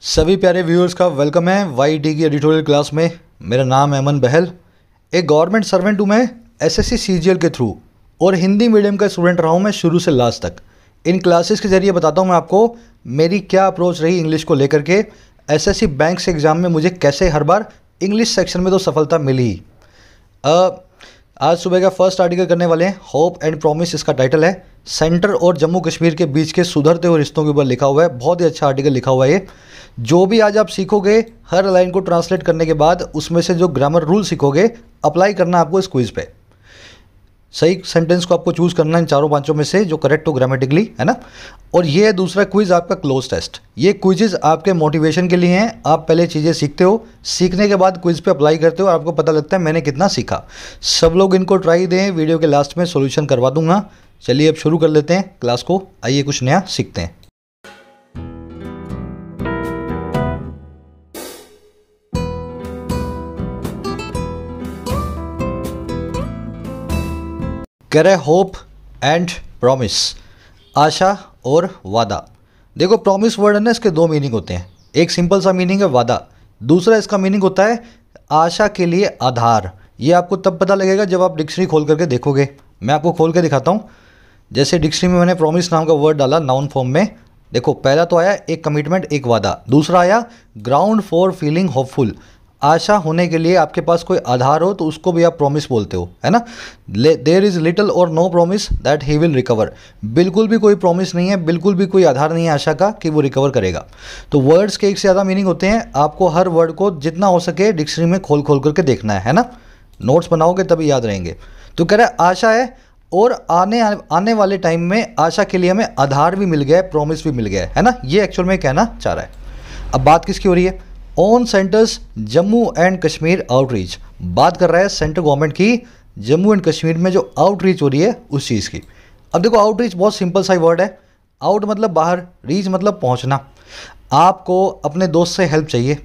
सभी प्यारे व्यूअर्स का वेलकम है वाई टी की एडिटोरियल क्लास में। मेरा नाम है अमन बहल। एक गवर्नमेंट सर्वेंट हूँ मैं एसएससी सीजीएल के थ्रू, और हिंदी मीडियम का स्टूडेंट रहा हूँ मैं शुरू से लास्ट तक। इन क्लासेस के ज़रिए बताता हूँ मैं आपको मेरी क्या अप्रोच रही इंग्लिश को लेकर के। एसएससी बैंक से एग्ज़ाम में मुझे कैसे हर बार इंग्लिश सेक्शन में तो सफलता मिली ही। आज सुबह का फर्स्ट आर्टिकल करने वाले हैं, होप एंड प्रॉमिस इसका टाइटल है। सेंटर और जम्मू कश्मीर के बीच के सुधरते हुए रिश्तों के ऊपर लिखा हुआ है। बहुत ही अच्छा आर्टिकल लिखा हुआ है ये। जो भी आज आप सीखोगे हर लाइन को ट्रांसलेट करने के बाद उसमें से जो ग्रामर रूल सीखोगे अप्लाई करना आपको इस क्विज़ पे। सही सेंटेंस को आपको चूज़ करना इन चारों पांचों में से जो करेक्ट हो ग्रामेटिकली, है ना। और ये है दूसरा क्विज़ आपका क्लोज टेस्ट। ये क्विज़ आपके मोटिवेशन के लिए हैं। आप पहले चीज़ें सीखते हो, सीखने के बाद क्विज़ पे अप्लाई करते हो और आपको पता लगता है मैंने कितना सीखा। सब लोग इनको ट्राई दें, वीडियो के लास्ट में सोल्यूशन करवा दूंगा। चलिए अब शुरू कर लेते हैं क्लास को। आइए कुछ नया सीखते हैं। कह रहे होप एंड प्रॉमिस, आशा और वादा। देखो प्रॉमिस वर्ड है ना, इसके दो मीनिंग होते हैं। एक सिंपल सा मीनिंग है वादा, दूसरा इसका मीनिंग होता है आशा के लिए आधार। ये आपको तब पता लगेगा जब आप डिक्शनरी खोल करके देखोगे। मैं आपको खोल के दिखाता हूँ। जैसे डिक्शनरी में मैंने प्रॉमिस नाम का वर्ड डाला नाउन फॉर्म में। देखो पहला तो आया एक कमिटमेंट, एक वादा। दूसरा आया ग्राउंड फॉर फीलिंग होपफुल। आशा होने के लिए आपके पास कोई आधार हो तो उसको भी आप प्रॉमिस बोलते हो, है ना। There is little or no promise that he will recover. बिल्कुल भी कोई प्रॉमिस नहीं है, बिल्कुल भी कोई आधार नहीं है आशा का कि वो रिकवर करेगा। तो वर्ड्स के एक से ज़्यादा मीनिंग होते हैं। आपको हर वर्ड को जितना हो सके डिक्शनरी में खोल खोल करके देखना है ना। नोट्स बनाओगे तभी याद रहेंगे। तो कह रहा है आशा है और आने वाले टाइम में आशा के लिए हमें आधार भी मिल गया है, प्रॉमिस भी मिल गया है ना। ये एक्चुअल में कहना चाह रहा है। अब बात किसकी हो रही है? On centres Jammu and Kashmir outreach. बात कर रहा है सेंट्रल गवर्नमेंट की जम्मू एंड कश्मीर में जो आउटरीच हो रही है उस चीज़ की। अब देखो आउटरीच बहुत सिंपल सा वर्ड है। आउट मतलब बाहर, रीच मतलब पहुंचना। आपको अपने दोस्त से हेल्प चाहिए,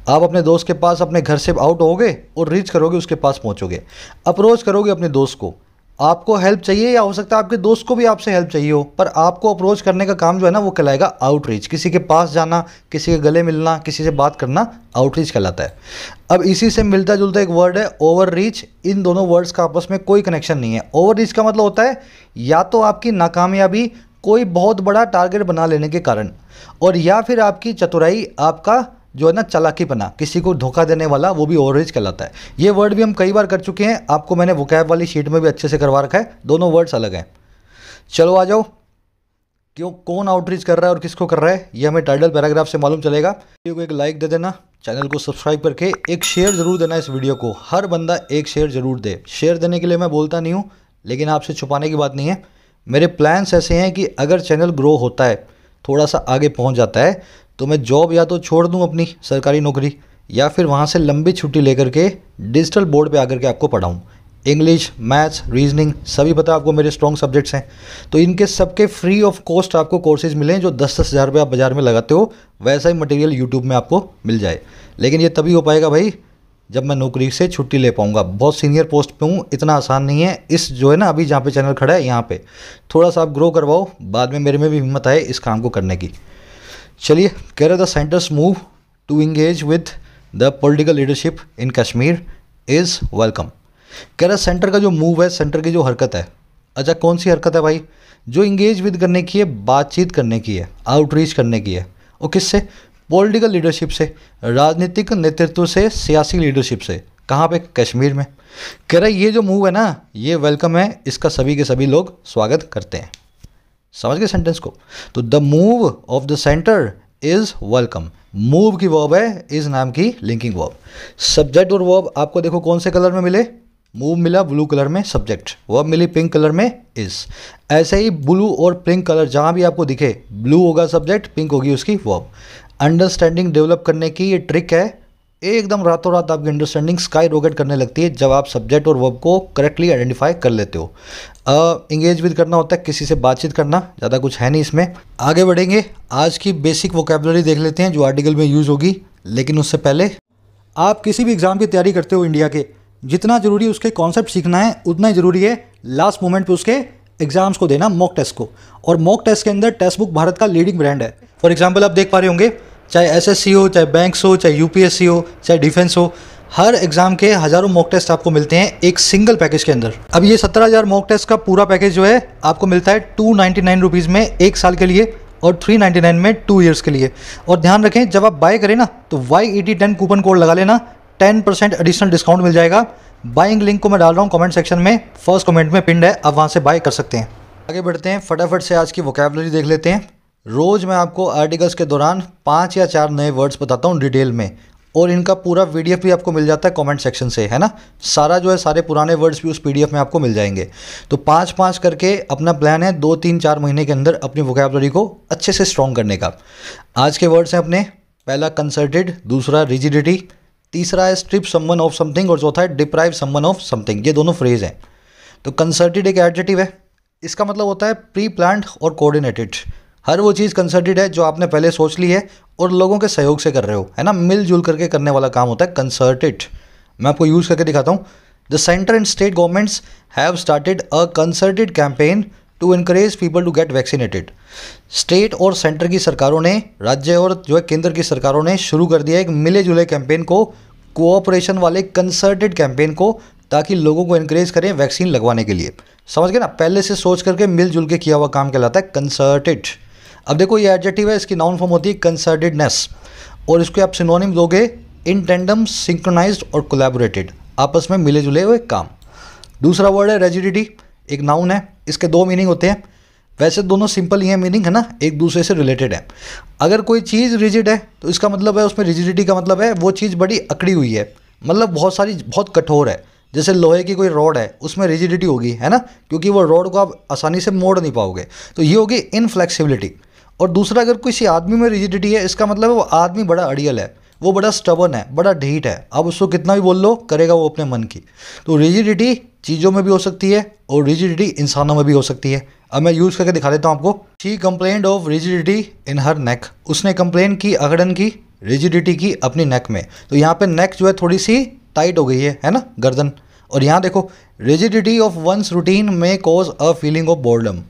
आप अपने दोस्त के पास अपने घर से आउट होगे और रीच करोगे, उसके पास पहुंचोगे, अप्रोच करोगे अपने दोस्त को। आपको हेल्प चाहिए या हो सकता है आपके दोस्त को भी आपसे हेल्प चाहिए हो, पर आपको अप्रोच करने का काम जो है ना वो कहलाएगा आउटरीच। किसी के पास जाना, किसी के गले मिलना, किसी से बात करना आउटरीच कहलाता है। अब इसी से मिलता जुलता एक वर्ड है ओवर रीच। इन दोनों वर्ड्स का आपस में कोई कनेक्शन नहीं है। ओवर रीच का मतलब होता है या तो आपकी नाकामयाबी कोई बहुत बड़ा टारगेट बना लेने के कारण, और या फिर आपकी चतुराई, आपका जो है ना चालाकीपना, किसी को धोखा देने वाला, वो भी ओवररीच कहलाता है। ये वर्ड भी हम कई बार कर चुके हैं। आपको मैंने वोकैब वाली शीट में भी अच्छे से करवा रखा है। दोनों वर्ड्स अलग हैं। चलो आ जाओ। क्यों, कौन आउटरीच कर रहा है और किसको कर रहा है ये हमें टाइटल पैराग्राफ से मालूम चलेगा। वीडियो को एक लाइक दे देना, चैनल को सब्सक्राइब करके एक शेयर ज़रूर देना इस वीडियो को। हर बंदा एक शेयर ज़रूर दे। शेयर देने के लिए मैं बोलता नहीं हूँ, लेकिन आपसे छुपाने की बात नहीं है। मेरे प्लान्स ऐसे हैं कि अगर चैनल ग्रो होता है, थोड़ा सा आगे पहुँच जाता है, तो मैं जॉब या तो छोड़ दूं अपनी सरकारी नौकरी, या फिर वहाँ से लंबी छुट्टी लेकर के डिजिटल बोर्ड पे आकर के आपको पढ़ाऊँ। इंग्लिश, मैथ्स, रीजनिंग सभी पता है आपको मेरे स्ट्रॉन्ग सब्जेक्ट्स हैं। तो इनके सबके फ्री ऑफ कॉस्ट आपको कोर्सेज मिलें जो 10-10 हज़ार रुपये आप बाज़ार में लगाते हो, वैसा ही मटेरियल यूट्यूब में आपको मिल जाए। लेकिन ये तभी हो पाएगा भाई जब मैं नौकरी से छुट्टी ले पाऊँगा। बहुत सीनियर पोस्ट पे हूँ, इतना आसान नहीं है। इस जो है ना अभी जहाँ पे चैनल खड़ा है यहाँ पे थोड़ा सा आप ग्रो करवाओ, बाद में मेरे में भी हिम्मत आए इस काम को करने की। चलिए, कह रहे the centre's move to engage with the political leadership in Kashmir is welcome. कह रहा सेंटर का जो मूव है, सेंटर की जो हरकत है, अच्छा कौन सी हरकत है भाई? जो इंगेज विद करने की है, बातचीत करने की है, आउटरीच करने की है। और किससे? पॉलिटिकल लीडरशिप से, राजनीतिक नेतृत्व से, सियासी लीडरशिप से। कहाँ पे? कश्मीर में। कह रहा ये जो मूव है ना ये वेलकम है, इसका सभी के सभी लोग स्वागत करते हैं। समझ गए सेंटेंस को? तो the move of the centre is welcome. Move की वर्ब है इज नाम की लिंकिंग वर्ब। सब्जेक्ट और वर्ब आपको देखो कौन से कलर में मिले। मूव मिला ब्लू कलर में, सब्जेक्ट। वर्ब मिली पिंक कलर में, इज। ऐसे ही ब्लू और पिंक कलर जहाँ भी आपको दिखे, ब्लू होगा सब्जेक्ट, पिंक होगी उसकी वर्ब। अंडरस्टैंडिंग डेवलप करने की ये ट्रिक है। एकदम रातों रात आपकी अंडरस्टैंडिंग स्काई रॉकेट करने लगती है जब आप सब्जेक्ट और वर्ब को करेक्टली आइडेंटिफाई कर लेते हो। इंगेज विद करना होता है, किसी से बातचीत करना, ज़्यादा कुछ है नहीं इसमें। आगे बढ़ेंगे, आज की बेसिक वोकैबुलरी देख लेते हैं जो आर्टिकल में यूज़ होगी। लेकिन उससे पहले आप किसी भी एग्ज़ाम की तैयारी करते हो इंडिया के, जितना ज़रूरी उसके कॉन्सेप्ट सीखना है उतना ही ज़रूरी है लास्ट मोमेंट पे उसके एग्जाम्स को देना, मॉक टेस्ट को। और मॉक टेस्ट के अंदर टेक्स्ट बुक भारत का लीडिंग ब्रांड है। फॉर एग्जाम्पल आप देख पा रहे होंगे चाहे एसएससी हो, चाहे बैंक्स हो, चाहे यूपीएससी हो, चाहे डिफेंस हो, हर एग्जाम के हज़ारों मॉक टेस्ट आपको मिलते हैं एक सिंगल पैकेज के अंदर। अब ये 17,000 मॉक टेस्ट का पूरा पैकेज जो है आपको मिलता है 299 रुपीज़ में 1 साल के लिए और 399 में 2 ईयर्स के लिए। और ध्यान रखें, जब आप बाय करें ना तो YET10 कूपन कोड लगा लेना, 10% एडिशनल डिस्काउंट मिल जाएगा। बाइंग लिंक को मैं डाल रहा हूँ कमेंट सेक्शन में, फर्स्ट कमेंट में पिंड है, आप वहाँ से बाय कर सकते हैं। आगे बढ़ते हैं, फटाफट से आज की वोकैबुलरी देख लेते हैं। रोज़ मैं आपको आर्टिकल्स के दौरान 5 या 4 नए वर्ड्स बताता हूँ डिटेल में, और इनका पूरा PDF भी आपको मिल जाता है कमेंट सेक्शन से, है ना। सारा जो है सारे पुराने वर्ड्स भी उस PDF में आपको मिल जाएंगे। तो 5-5 करके अपना प्लान है 2-3-4 महीने के अंदर अपनी वोकैबुलरी को अच्छे से स्ट्रॉन्ग करने का। आज के वर्ड्स हैं अपने, पहला कंसर्टेड, दूसरा रिजिडिटी, तीसरा है स्ट्रिप समवन ऑफ समथिंग और चौथा है डिप्राइव समवन ऑफ समथिंग। ये दोनों फ्रेज हैं। तो कंसर्टेड एक एडजेक्टिव है, इसका मतलब होता है प्री प्लान्ड और कोऑर्डिनेटेड। हर वो चीज़ कंसर्टेड है जो आपने पहले सोच ली है और लोगों के सहयोग से कर रहे हो, है ना, मिलजुल करके करने वाला काम होता है कंसर्टेड। मैं आपको यूज़ करके दिखाता हूँ। The centre and state governments have started a concerted campaign to encourage people to get vaccinated. State और सेंटर की सरकारों ने, राज्य और जो है केंद्र की सरकारों ने शुरू कर दिया एक मिले जुले कैंपेन को, कोऑपरेशन वाले कंसर्टेड कैंपेन को, ताकि लोगों को इनकरेज करें वैक्सीन लगवाने के लिए। समझ गए ना, पहले से सोच करके मिलजुल के किया हुआ काम कहलाता है कंसर्टेड। अब देखो ये एडजेक्टिव है, इसकी नाउन फॉर्म होती है कंसर्टेडनेस, और इसको आप सिनोनिम दोगे इन टेंडम, सिंक्रोनाइज्ड और कोलैबोरेटेड, आपस में मिले जुले हुए काम। दूसरा वर्ड है रेजिडिटी, एक नाउन है, इसके 2 मीनिंग होते हैं। वैसे दोनों सिंपल ही है मीनिंग, है ना, एक दूसरे से रिलेटेड है। अगर कोई चीज़ रिजिड है तो इसका मतलब है, उसमें रिजिडिटी का मतलब है वो चीज़ बड़ी अकड़ी हुई है, मतलब बहुत कठोर है। जैसे लोहे की कोई रॉड है, उसमें रिजिडिटी होगी, है ना, क्योंकि वो रॉड को आप आसानी से मोड़ नहीं पाओगे, तो ये होगी इनफ्लेक्सिबिलिटी। और दूसरा, अगर किसी आदमी में रिजिडिटी है, इसका मतलब है वो आदमी बड़ा अड़ियल है, वो बड़ा स्टबर्न है, बड़ा ढीठ है, अब उसको कितना भी बोल लो करेगा वो अपने मन की। तो रिजिडिटी चीज़ों में भी हो सकती है और रिजिडिटी इंसानों में भी हो सकती है। अब मैं यूज़ करके दिखा देता हूँ आपको। She complained of rigidity in her neck, उसने कंप्लेन की, अकड़न की, रिजिडिटी की अपनी नेक में। तो यहाँ पे नेक जो है थोड़ी सी टाइट हो गई है ना, गर्दन। और यहाँ देखो, रिजिडिटी ऑफ वंस रूटीन में cause a feeling of boredom.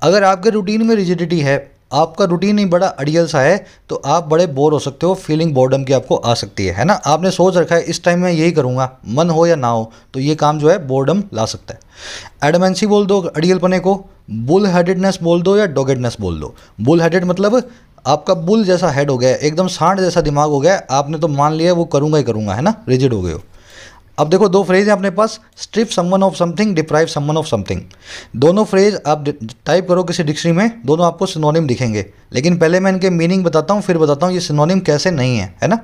अगर आपके रूटीन में रिजिडिटी है, आपका रूटीन ही बड़ा अड़ियल सा है, तो आप बड़े बोर हो सकते हो, फीलिंग बोर्डम की आपको आ सकती है ना। आपने सोच रखा है इस टाइम में यही करूँगा, मन हो या ना हो, तो ये काम जो है बोर्डम ला सकता है। एडमेंसी बोल दो अड़ियलपने को, बुल हेडेडनेस बोल दो या डॉगेडनेस बोल दो। बुल हेडेड मतलब आपका बुल जैसा हेड हो गया, एकदम सांड जैसा दिमाग हो गया, आपने तो मान लिया वो करूँगा ही करूँगा, है ना, रिजिड हो गए हो। अब देखो 2 फ्रेज हैं अपने पास, strip someone of something, deprive someone of something. दोनों फ्रेज आप टाइप करो किसी डिक्शनरी में, दोनों आपको सिनोनिम दिखेंगे। लेकिन पहले मैं इनके मीनिंग बताता हूँ, फिर बताता हूँ ये सिनोनिम कैसे नहीं है ना।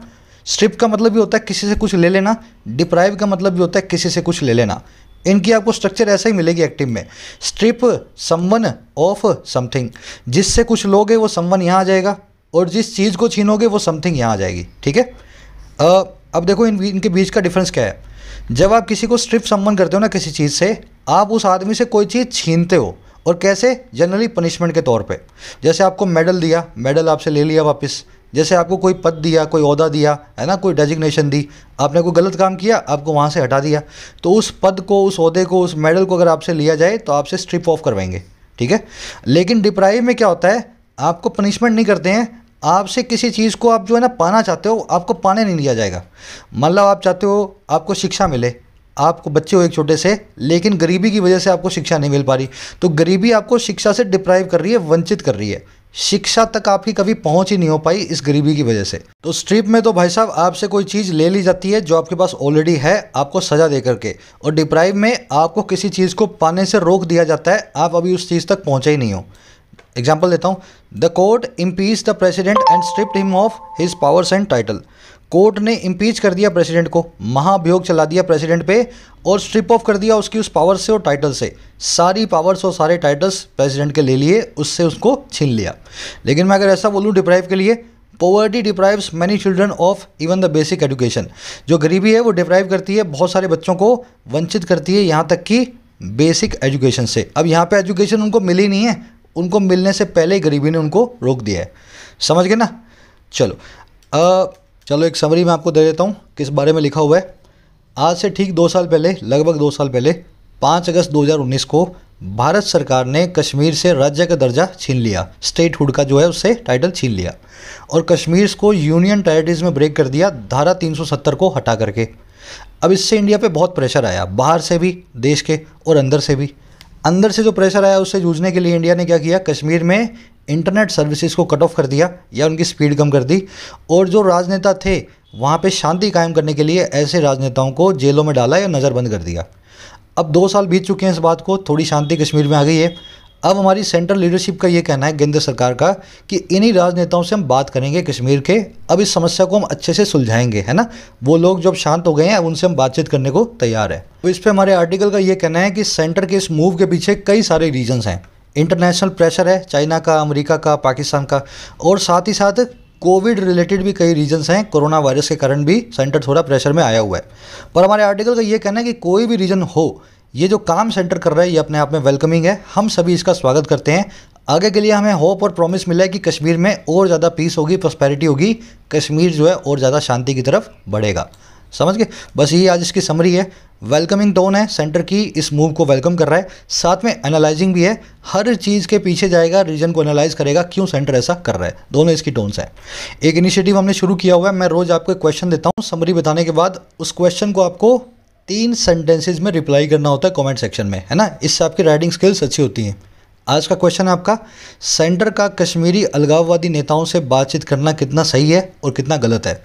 स्ट्रिप का मतलब भी होता है किसी से कुछ ले लेना, डिप्राइव का मतलब भी होता है किसी से कुछ ले लेना। इनकी आपको स्ट्रक्चर ऐसा ही मिलेगी एक्टिव में, स्ट्रिप समवन ऑफ समथिंग, जिससे कुछ लोगे वो समवन यहाँ आ जाएगा, और जिस चीज़ को छीनोगे वो समथिंग यहाँ आ जाएगी, ठीक है। अब देखो इनके बीच का डिफरेंस क्या है। जब आप किसी को स्ट्रिप समवन करते हो ना किसी चीज़ से, आप उस आदमी से कोई चीज़ छीनते हो, और कैसे, जनरली पनिशमेंट के तौर पे। जैसे आपको मेडल दिया, मेडल आपसे ले लिया वापस। जैसे आपको कोई पद दिया, कोई ओहदा दिया, है ना, कोई डेजिग्नेशन दी, आपने कोई गलत काम किया, आपको वहाँ से हटा दिया, तो उस पद को, उस ओहदे को, उस मेडल को अगर आपसे लिया जाए तो आपसे स्ट्रिप ऑफ करवाएंगे, ठीक है। लेकिन डिप्राइव में क्या होता है, आपको पनिशमेंट नहीं करते हैं, आपसे किसी चीज़ को आप जो है ना पाना चाहते हो, आपको पाने नहीं दिया जाएगा। मतलब आप चाहते हो आपको शिक्षा मिले, आपको बच्चे हो एक छोटे से, लेकिन गरीबी की वजह से आपको शिक्षा नहीं मिल पा रही, तो गरीबी आपको शिक्षा से डिप्राइव कर रही है, वंचित कर रही है। शिक्षा तक आपकी कभी पहुंच ही नहीं हो पाई इस गरीबी की वजह से। तो स्ट्रिप में तो भाई साहब आपसे कोई चीज़ ले ली जाती है जो आपके पास ऑलरेडी है, आपको सज़ा दे करके, और डिप्राइव में आपको किसी चीज़ को पाने से रोक दिया जाता है, आप अभी उस चीज़ तक पहुँचे ही नहीं हो। एग्जाम्पल देता हूँ, the court impeach the president and stripped him of his powers and title. Court ने इम्पीच कर दिया प्रेसिडेंट को, महाभियोग चला दिया प्रेसिडेंट पे, और स्ट्रिप ऑफ कर दिया उसकी उस पावर से और टाइटल से। सारी पावर्स और सारे टाइटल्स प्रेसिडेंट के ले लिए, उससे उसको छीन लिया। लेकिन मैं अगर ऐसा बोलूँ डिप्राइव के लिए, poverty deprives many children of even the basic education. जो गरीबी है वो डिप्राइव करती है बहुत सारे बच्चों को, वंचित करती है यहाँ तक कि बेसिक एजुकेशन से। अब यहाँ पे एजुकेशन उनको मिली नहीं है, उनको मिलने से पहले ही गरीबी ने उनको रोक दिया है। समझ गए ना। चलो एक समरी मैं आपको दे देता हूँ किस बारे में लिखा हुआ है। आज से ठीक 2 साल पहले, लगभग 2 साल पहले, 5 अगस्त 2019 को भारत सरकार ने कश्मीर से राज्य का दर्जा छीन लिया, स्टेटहुड का जो है उससे टाइटल छीन लिया और कश्मीर को यूनियन टेरिटरीज में ब्रेक कर दिया धारा 370 को हटा करके। अब इससे इंडिया पे बहुत प्रेशर आया, बाहर से भी देश के और अंदर से भी। अंदर से जो प्रेशर आया उससे जूझने के लिए इंडिया ने क्या किया, कश्मीर में इंटरनेट सर्विसेज को कट ऑफ कर दिया या उनकी स्पीड कम कर दी और जो राजनेता थे वहाँ पे शांति कायम करने के लिए ऐसे राजनेताओं को जेलों में डाला या नज़रबंद कर दिया। अब 2 साल बीत चुके हैं इस बात को, थोड़ी शांति कश्मीर में आ गई है। अब हमारी सेंट्रल लीडरशिप का ये कहना है, केंद्र सरकार का, कि इन्हीं राजनेताओं से हम बात करेंगे कश्मीर के, अब इस समस्या को हम अच्छे से सुलझाएंगे, है ना। वो लोग जब शांत हो गए हैं अब उनसे हम बातचीत करने को तैयार है। तो इस पर हमारे आर्टिकल का ये कहना है कि सेंटर के इस मूव के पीछे कई सारे रीजन्स हैं। इंटरनेशनल प्रेशर है, चाइना का, अमेरिका का, पाकिस्तान का, और साथ ही साथ कोविड रिलेटेड भी कई रीजन्स हैं। कोरोना वायरस के कारण भी सेंटर थोड़ा प्रेशर में आया हुआ है। पर हमारे आर्टिकल का ये कहना है कि कोई भी रीजन हो, ये जो काम सेंटर कर रहा है ये अपने आप में वेलकमिंग है, हम सभी इसका स्वागत करते हैं। आगे के लिए हमें होप और प्रॉमिस मिला है कि कश्मीर में और ज़्यादा पीस होगी, प्रॉस्पेरिटी होगी, कश्मीर जो है और ज़्यादा शांति की तरफ बढ़ेगा। समझ गए? बस यही आज इसकी समरी है। वेलकमिंग टोन है, सेंटर की इस मूव को वेलकम कर रहा है, साथ में एनालाइजिंग भी है। हर चीज़ के पीछे जाएगा, रीजन को एनालाइज करेगा क्यों सेंटर ऐसा कर रहा है। दोनों इसकी टोन्स हैं। एक इनिशिएटिव हमने शुरू किया हुआ है, मैं रोज़ आपको क्वेश्चन देता हूँ, समरी बताने के बाद उस क्वेश्चन को आपको 3 सेंटेंसेज में रिप्लाई करना होता है कमेंट सेक्शन में, है ना। इससे आपकी राइटिंग स्किल्स अच्छी होती हैं। आज का क्वेश्चन है आपका, सेंटर का कश्मीरी अलगाववादी नेताओं से बातचीत करना कितना सही है और कितना गलत है।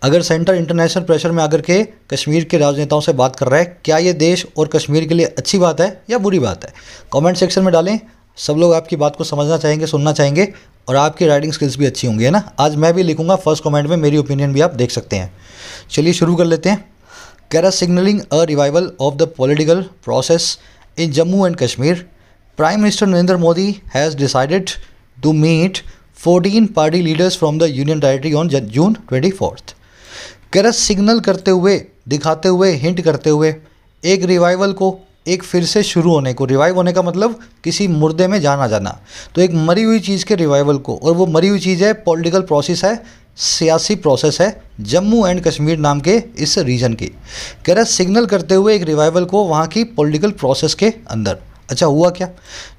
अगर सेंटर इंटरनेशनल प्रेशर में आकर के कश्मीर के राजनेताओं से बात कर रहा है, क्या ये देश और कश्मीर के लिए अच्छी बात है या बुरी बात है? कमेंट सेक्शन में डालें। सब लोग आपकी बात को समझना चाहेंगे, सुनना चाहेंगे, और आपकी राइटिंग स्किल्स भी अच्छी होंगी, है ना। आज मैं भी लिखूंगा फर्स्ट कमेंट में, मेरी ओपिनियन भी आप देख सकते हैं। चलिए शुरू कर लेते हैं। Kara signaling a revival of the political process in Jammu and Kashmir, Prime Minister Narendra Modi has decided to meet 14 party leaders from the Union Territory on June 24th. Kara signal करते हुए, दिखाते हुए, hint करते हुए एक revival को, एक फिर से शुरू होने को। रिवाइव होने का मतलब किसी मुर्दे में जाना जाना, तो एक मरी हुई चीज़ के रिवाइवल को, और वो मरी हुई चीज़ है, पॉलिटिकल प्रोसेस है, सियासी प्रोसेस है, जम्मू एंड कश्मीर नाम के इस रीजन की। कह रहा सिग्नल करते हुए एक रिवाइवल को वहाँ की पॉलिटिकल प्रोसेस के अंदर। अच्छा हुआ क्या?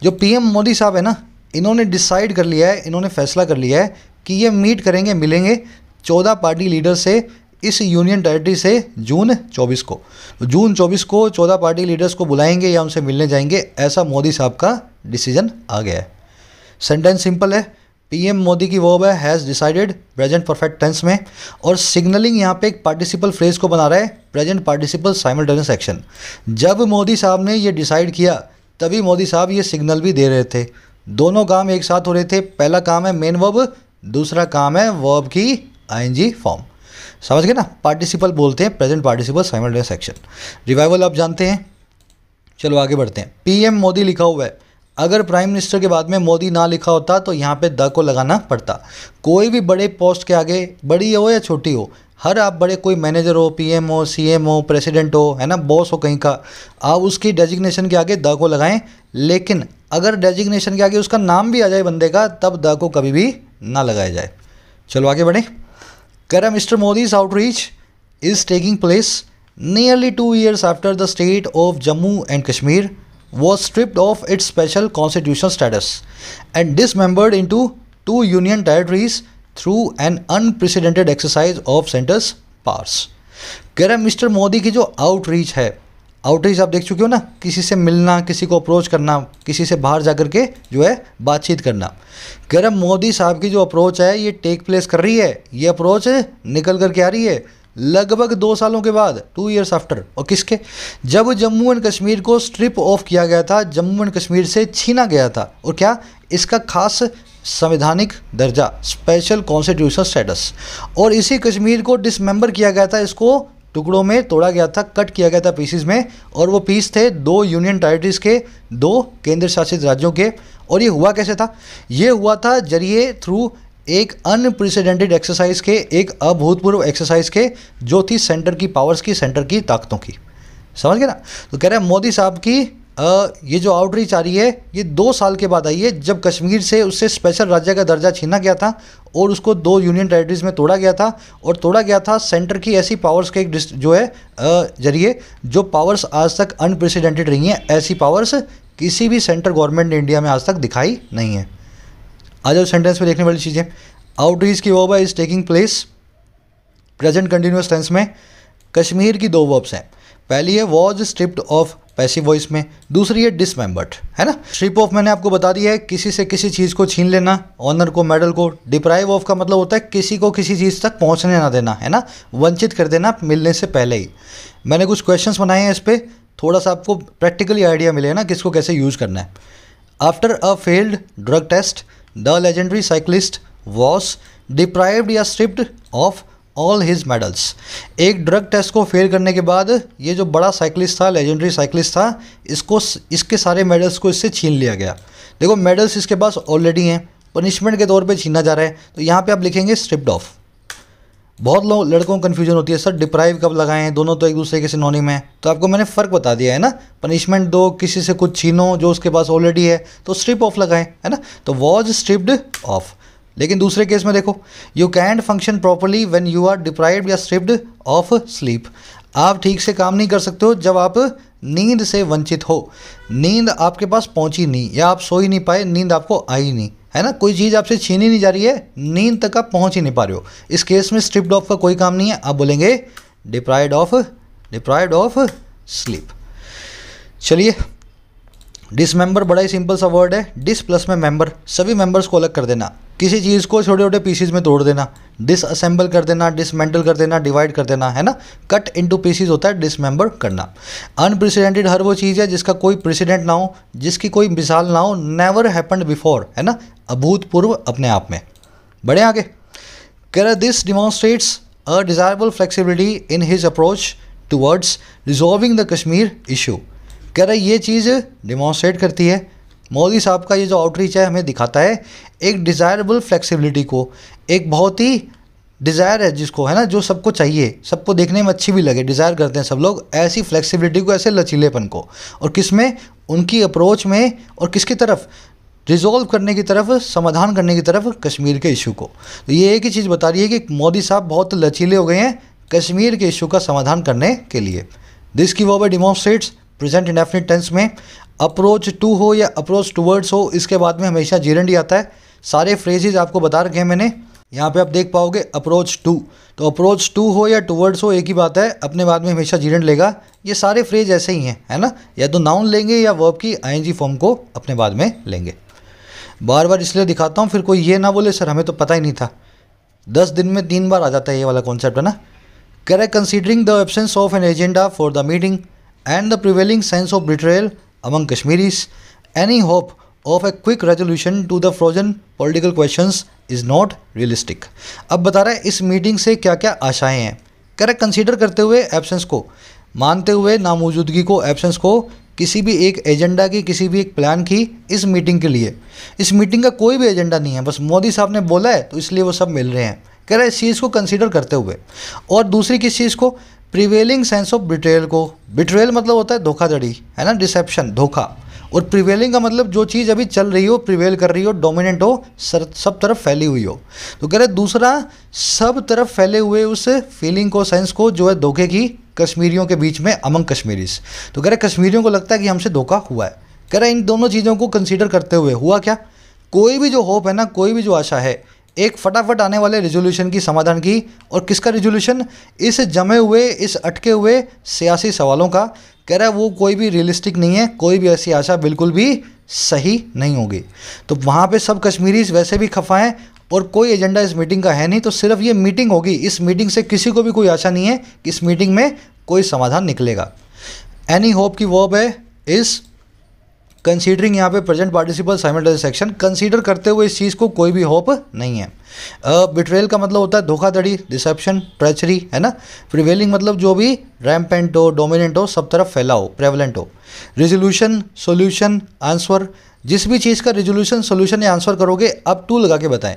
जो पीएम मोदी साहब है ना, इन्होंने डिसाइड कर लिया है, इन्होंने फैसला कर लिया है कि ये मीट करेंगे, मिलेंगे 14 पार्टी लीडर से इस यूनियन टेरिटरी से जून 24 को। जून 24 को 14 पार्टी लीडर्स को बुलाएंगे या उनसे मिलने जाएंगे, ऐसा मोदी साहब का डिसीजन आ गया है। सेंटेंस सिंपल है, पीएम मोदी की वर्ब है has decided, present perfect tense में, और सिग्नलिंग यहाँ पे एक पार्टिसिपल फ्रेज को बना रहा है, प्रेजेंट पार्टिसिपल साइमल्टेनियस एक्शन। जब मोदी साहब ने ये डिसाइड किया तभी मोदी साहब ये सिग्नल भी दे रहे थे। दोनों काम एक साथ हो रहे थे। पहला काम है मेन वर्ब, दूसरा काम है वर्ब की आईएनजी फॉर्म। समझ गए ना, पार्टिसिपल बोलते हैं present participle simultaneous action. Revival आप जानते हैं। चलो आगे बढ़ते हैं। पीएम मोदी लिखा हुआ है, अगर प्राइम मिनिस्टर के बाद में मोदी ना लिखा होता तो यहाँ पे द को लगाना पड़ता। कोई भी बड़े पोस्ट के आगे, बड़ी हो या छोटी हो, हर आप बड़े कोई मैनेजर हो, पीएम हो, सीएम हो, प्रेसिडेंट हो, है ना, बॉस हो कहीं का, आप उसकी डेजिग्नेशन के आगे द को लगाएं। लेकिन अगर डेजिग्नेशन के आगे उसका नाम भी आ जाए बंदे का, तब द को कभी भी ना लगाया जाए। चलो आगे बढ़ें। करा mister Modi's outreach is taking place nearly 2 years after the state of Jammu and Kashmir was stripped of its special constitutional status and dismembered into 2 union territories through an unprecedented exercise of center's powers. कह रहा है mister Modi की जो outreach है, outreach आप देख चुके हो ना, किसी से मिलना, किसी को अप्रोच करना, किसी से बाहर जाकर के जो है बातचीत करना। कह रहा मोदी साहब की जो अप्रोच है ये टेक प्लेस कर रही है, ये अप्रोच निकल कर के आ रही है लगभग 2 सालों के बाद, 2 years आफ्टर। और किसके? जब जम्मू एंड कश्मीर को स्ट्रिप ऑफ किया गया था, जम्मू एंड कश्मीर से छीना गया था, और क्या इसका खास संवैधानिक दर्जा, स्पेशल कॉन्स्टिट्यूशनल स्टेटस, और इसी कश्मीर को डिसमेंबर किया गया था, इसको टुकड़ों में तोड़ा गया था, कट किया गया था पीसेस में, और वो पीस थे 2 यूनियन टेरिटरीज के, 2 केंद्र शासित राज्यों के। और ये हुआ कैसे था? ये हुआ था जरिए थ्रू एक अनप्रेसिडेंटेड एक्सरसाइज के, एक अभूतपूर्व एक्सरसाइज के, जो थी सेंटर की पावर्स की, सेंटर की ताकतों की। समझ गए ना? तो कह रहे हैं मोदी साहब की ये जो आउटरीच आ रही है ये 2 साल के बाद आई है, जब कश्मीर से उससे स्पेशल राज्य का दर्जा छीना गया था और उसको 2 यूनियन टेरिटरीज में तोड़ा गया था, और तोड़ा गया था सेंटर की ऐसी पावर्स के एक जो है जरिए, जो पावर्स आज तक अनप्रेसिडेंटेड रही हैं, ऐसी पावर्स किसी भी सेंट्रल गवर्नमेंट ने इंडिया में आज तक दिखाई नहीं है। आ जाओ सेंटेंस में देखने वाली चीज़ें। आउटरीच की वर्ब है is taking place, present continuous tense में कश्मीर की दो वर्ब्स हैं। पहली है was stripped of passive voice में, दूसरी है डिसमेंबर्ड, है ना। स्ट्रिप ऑफ मैंने आपको बता दिया है किसी से किसी चीज़ को छीन लेना, ऑनर को, मेडल को। डिप्राइव ऑफ का मतलब होता है किसी को किसी चीज़ तक पहुंचने ना देना, है ना, वंचित कर देना मिलने से पहले ही। मैंने कुछ क्वेश्चंस बनाए हैं इस पर, थोड़ा सा आपको प्रैक्टिकली आइडिया मिले ना किसको कैसे यूज़ करना है। After a failed drug test the legendary cyclist was deprived या stripped of all his medals. एक ड्रग टेस्ट को फेल करने के बाद ये जो बड़ा साइकिलिस्ट था, लेजेंडरी साइकिलिस्ट था, इसके सारे मेडल्स को इससे छीन लिया गया। देखो मेडल्स इसके पास ऑलरेडी हैं, पनिशमेंट के तौर पे छीना जा रहा है, तो यहाँ पे आप लिखेंगे स्ट्रिप्ड ऑफ। बहुत लोग लड़कों को कन्फ्यूजन होती है, सर डिप्राइव कब लगाएं, दोनों तो एक दूसरे के सिनोनिम है। तो आपको मैंने फ़र्क बता दिया है ना, पनिशमेंट दो, किसी से कुछ छीनो जो उसके पास ऑलरेडी है, तो स्ट्रिप ऑफ लगाएं, है ना। तो वॉज स्ट्रिप्ड ऑफ। लेकिन दूसरे केस में देखो, you can't function properly when you are deprived या स्ट्रिप्ड ऑफ स्लीप। आप ठीक से काम नहीं कर सकते हो जब आप नींद से वंचित हो। नींद आपके पास पहुंची नहीं या आप सो ही नहीं पाए, नींद आपको आई नहीं, है ना। कोई चीज़ आपसे छीनी नहीं जा रही है, नींद तक आप पहुंच ही नहीं पा रहे हो। इस केस में स्ट्रिप्ड ऑफ का कोई काम नहीं है, आप बोलेंगे डिप्राइव्ड ऑफ स्लीप। चलिए, डिसमेंबर बड़ा ही सिंपल सा वर्ड है। डिस प्लस में मेंबर, सभी मेंबर्स को अलग कर देना, किसी चीज़ को छोटे छोटे पीसीज में तोड़ देना, डिसअसेंबल कर देना, डिसमेंटल कर देना, डिवाइड कर देना, है ना। कट इनटू पीसीज होता है डिसमेंबर करना। अनप्रेसिडेंटेड हर वो चीज़ है जिसका कोई प्रेसिडेंट ना हो, जिसकी कोई मिसाल ना हो, नेवर हैपेंड बिफोर, है ना, अभूतपूर्व अपने आप में। बढ़े आगे, कह रहा this demonstrates a desirable flexibility in his approach towards resolving the Kashmir issue. कह रहा ये चीज़ डिमॉन्स्ट्रेट करती है, मोदी साहब का ये जो आउटरीच है हमें दिखाता है एक डिज़ायरेबल फ्लेक्सिबिलिटी को, एक बहुत ही डिज़ायर है जिसको, है ना, जो सबको चाहिए, सबको देखने में अच्छी भी लगे, डिज़ायर करते हैं सब लोग ऐसी फ्लेक्सिबिलिटी को, ऐसे लचीलेपन को। और किस में, उनकी अप्रोच में, और किसकी तरफ, रिजॉल्व करने की तरफ, समाधान करने की तरफ कश्मीर के इशू को। तो ये एक ही चीज़ बता रही है कि मोदी साहब बहुत लचीले हो गए हैं कश्मीर के इशू का समाधान करने के लिए। दिस की verb demonstrates present indefinite tense में। अप्रोच टू हो या अप्रोच टूवर्ड्स हो, इसके बाद में हमेशा जीरेंडी आता है। सारे फ्रेजेज आपको बता रखे हैं मैंने, यहाँ पे आप देख पाओगे अप्रोच टू, तो अप्रोच टू हो या टूवर्ड्स हो एक ही बात है, अपने बाद में हमेशा जीरेंड लेगा। ये सारे फ्रेज ऐसे ही हैं, है ना, या तो नाउन लेंगे या वर्ब की आईएनजी फॉर्म को अपने बाद में लेंगे। बार बार इसलिए दिखाता हूँ फिर कोई ये ना बोले सर हमें तो पता ही नहीं था। 10 दिन में 3 बार आ जाता है ये वाला कॉन्सेप्ट, है ना। कह रहा है considering the absence of an agenda for the meeting and the prevailing sense of betrayal among Kashmiris, any hope of a quick resolution to the frozen political questions is not realistic। अब बता रहा है इस meeting से क्या क्या आशाएं हैं। कह रहा है कंसीडर करते हुए एब्सेंस को, मानते हुए नामौजूदगी को, एब्सेंस को, किसी भी एक एजेंडा की, किसी भी एक प्लान की इस मीटिंग के लिए। इस मीटिंग का कोई भी एजेंडा नहीं है, बस मोदी साहब ने बोला है तो इसलिए वो सब मिल रहे हैं। कह रहा है इस चीज़ को कंसीडर करते हुए। और दूसरी किस चीज़ को, प्रिवेलिंग सेंस ऑफ बिट्रेयल को। बिट्रेयल मतलब होता है धोखाधड़ी, है ना, डिसेप्शन, धोखा। और प्रिवेलिंग का मतलब जो चीज़ अभी चल रही हो, प्रिवेल कर रही हो, डोमिनेंट हो, सब तरफ फैली हुई हो। तो कह रहे दूसरा, सब तरफ फैले हुए उस फीलिंग को, सेंस को जो है धोखे की कश्मीरियों के बीच में, अमंग कश्मीरीज। तो कह रहे कश्मीरियों को लगता है कि हमसे धोखा हुआ है। कह रहे इन दोनों चीज़ों को कंसीडर करते हुए हुआ क्या, कोई भी जो होप है ना, कोई भी जो आशा है, एक फटाफट आने वाले रिजोल्यूशन की, समाधान की। और किसका रिजोल्यूशन, इस जमे हुए, इस अटके हुए सियासी सवालों का। कह रहा है वो कोई भी रियलिस्टिक नहीं है, कोई भी ऐसी आशा बिल्कुल भी सही नहीं होगी। तो वहाँ पे सब कश्मीरीज वैसे भी खफा हैं और कोई एजेंडा इस मीटिंग का है नहीं, तो सिर्फ ये मीटिंग होगी। इस मीटिंग से किसी को भी कोई आशा नहीं है कि इस मीटिंग में कोई समाधान निकलेगा। एनी होप की वर्ब है इस, कंसीडरिंग यहाँ पे present participle simultaneous action, consider करते हुए इस चीज़ को कोई भी होप नहीं है। बिट्रेल का मतलब होता है धोखाधड़ी, डिसेप्शन, ट्रेचरी, है ना। प्रिवेलिंग मतलब जो भी रैम्पेंट हो, डोमिनेंट हो, सब तरफ फैला हो, प्रेवलेंट हो। रिजोल्यूशन, सोल्यूशन, आंसर, जिस भी चीज़ का रिजोल्यूशन, सोल्यूशन या आंसर करोगे आप टू लगा के बताएं।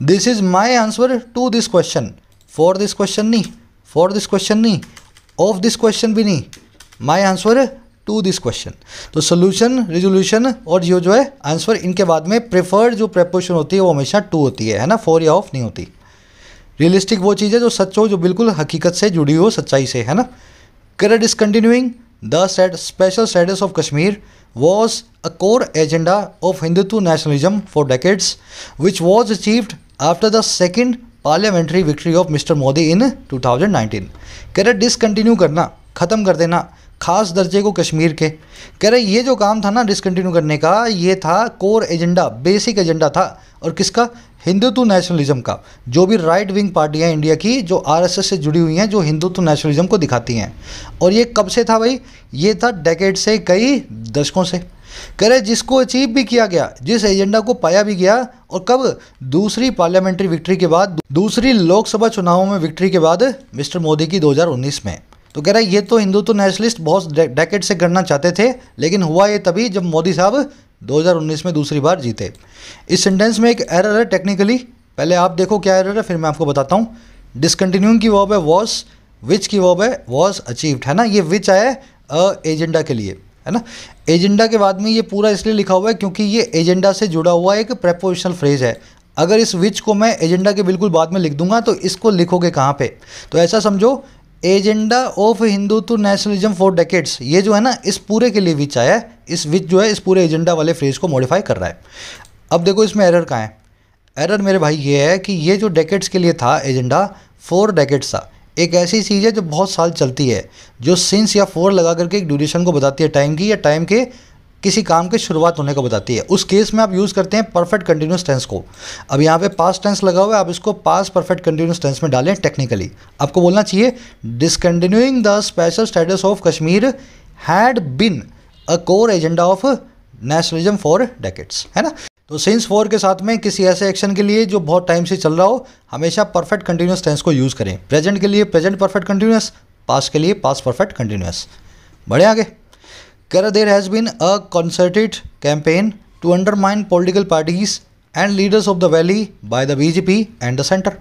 This is my answer to this question, for this question नहीं, फॉर दिस क्वेश्चन नहीं, ऑफ दिस क्वेश्चन भी नहीं, my answer to this question. तो सोल्यूशन, रिजोल्यूशन और जो है आंसर, इनके बाद में प्रेफर्ड जो प्रेपोजिशन होती है वो हमेशा टू होती है ना, फॉर या ऑफ नहीं होती। रियलिस्टिक वो चीज़ है जो सच हो, जो बिल्कुल हकीकत से जुड़ी हो, सच्चाई से, है ना। Correct discontinuing the special status of Kashmir was a core agenda of Hindutva nationalism for decades, which was achieved after the second parliamentary victory of Mr. Modi in 2019. कह रहे डिसकंटिन्यू करना, ख़त्म कर देना खास दर्जे को कश्मीर के। कह रहे ये जो काम था ना डिसकंटिन्यू करने का, ये था कोर एजेंडा, बेसिक एजेंडा था। और किसका? हिंदुत्व नेशनलिज्म का। जो भी राइट विंग पार्टियां इंडिया की जो आरएसएस से जुड़ी हुई हैं, जो हिंदुत्व नेशनलिज्म को दिखाती हैं। और ये कब से था भाई? ये था डेकेड से, कई दशकों से। कह रहे जिसको अचीव भी किया गया, जिस एजेंडा को पाया भी गया, और कब? दूसरी पार्लियामेंट्री विक्ट्री के बाद, दूसरी लोकसभा चुनावों में विक्ट्री के बाद मिस्टर मोदी की 2019 में। तो कह रहा है ये तो हिंदुत्व नेशनलिस्ट बहुत डेकेड से करना चाहते थे, लेकिन हुआ ये तभी जब मोदी साहब 2019 में दूसरी बार जीते। इस सेंटेंस में एक एरर है टेक्निकली, पहले आप देखो क्या एरर है, फिर मैं आपको बताता हूँ। डिसकंटिन्यूइंग की वर्ब है वॉज, विच की वर्ब है वॉज अचीव्ड, है ना। ये विच आया है एजेंडा के लिए, है ना। एजेंडा के बाद में ये पूरा इसलिए लिखा हुआ है क्योंकि ये एजेंडा से जुड़ा हुआ एक प्रेपोजिशनल फ्रेज है। अगर इस विच को मैं एजेंडा के बिल्कुल बाद में लिख दूंगा तो इसको लिखोगे कहाँ पे? तो ऐसा समझो agenda of Hindutva nationalism for decades, ये जो है ना इस पूरे के लिए विच आया है। इस विच जो है इस पूरे एजेंडा वाले फ्रेज को मॉडिफाई कर रहा है। अब देखो इसमें एरर कहाँ है? एरर मेरे भाई ये है कि ये जो डेकेड्स के लिए था एजेंडा, 4 डेकेड्स था। एक ऐसी चीज़ है जो बहुत साल चलती है, जो सिंस या 4 लगा करके एक ड्यूरेशन को बताती है टाइम की, या टाइम के किसी काम के शुरुआत होने को बताती है। उस केस में आप यूज़ करते हैं परफेक्ट कंटिन्यूस टेंस को। अब यहाँ पे पास्ट टेंस लगा हुआ है, आप इसको पास्ट परफेक्ट कंटिन्यूस टेंस में डालें। टेक्निकली आपको बोलना चाहिए discontinuing the special status of Kashmir had been a core agenda of nationalism for decades, है ना। तो सिंस 4 के साथ में किसी ऐसे एक्शन के लिए जो बहुत टाइम से चल रहा हो, हमेशा परफेक्ट कंटिन्यूस टेंस को यूज़ करें। प्रेजेंट के लिए प्रेजेंट परफेक्ट कंटिन्यूस, पास्ट के लिए पास्ट परफेक्ट कंटिन्यूस। बढ़े आगे। There has been a concerted campaign to undermine political parties and leaders of the valley by the BJP and the centre.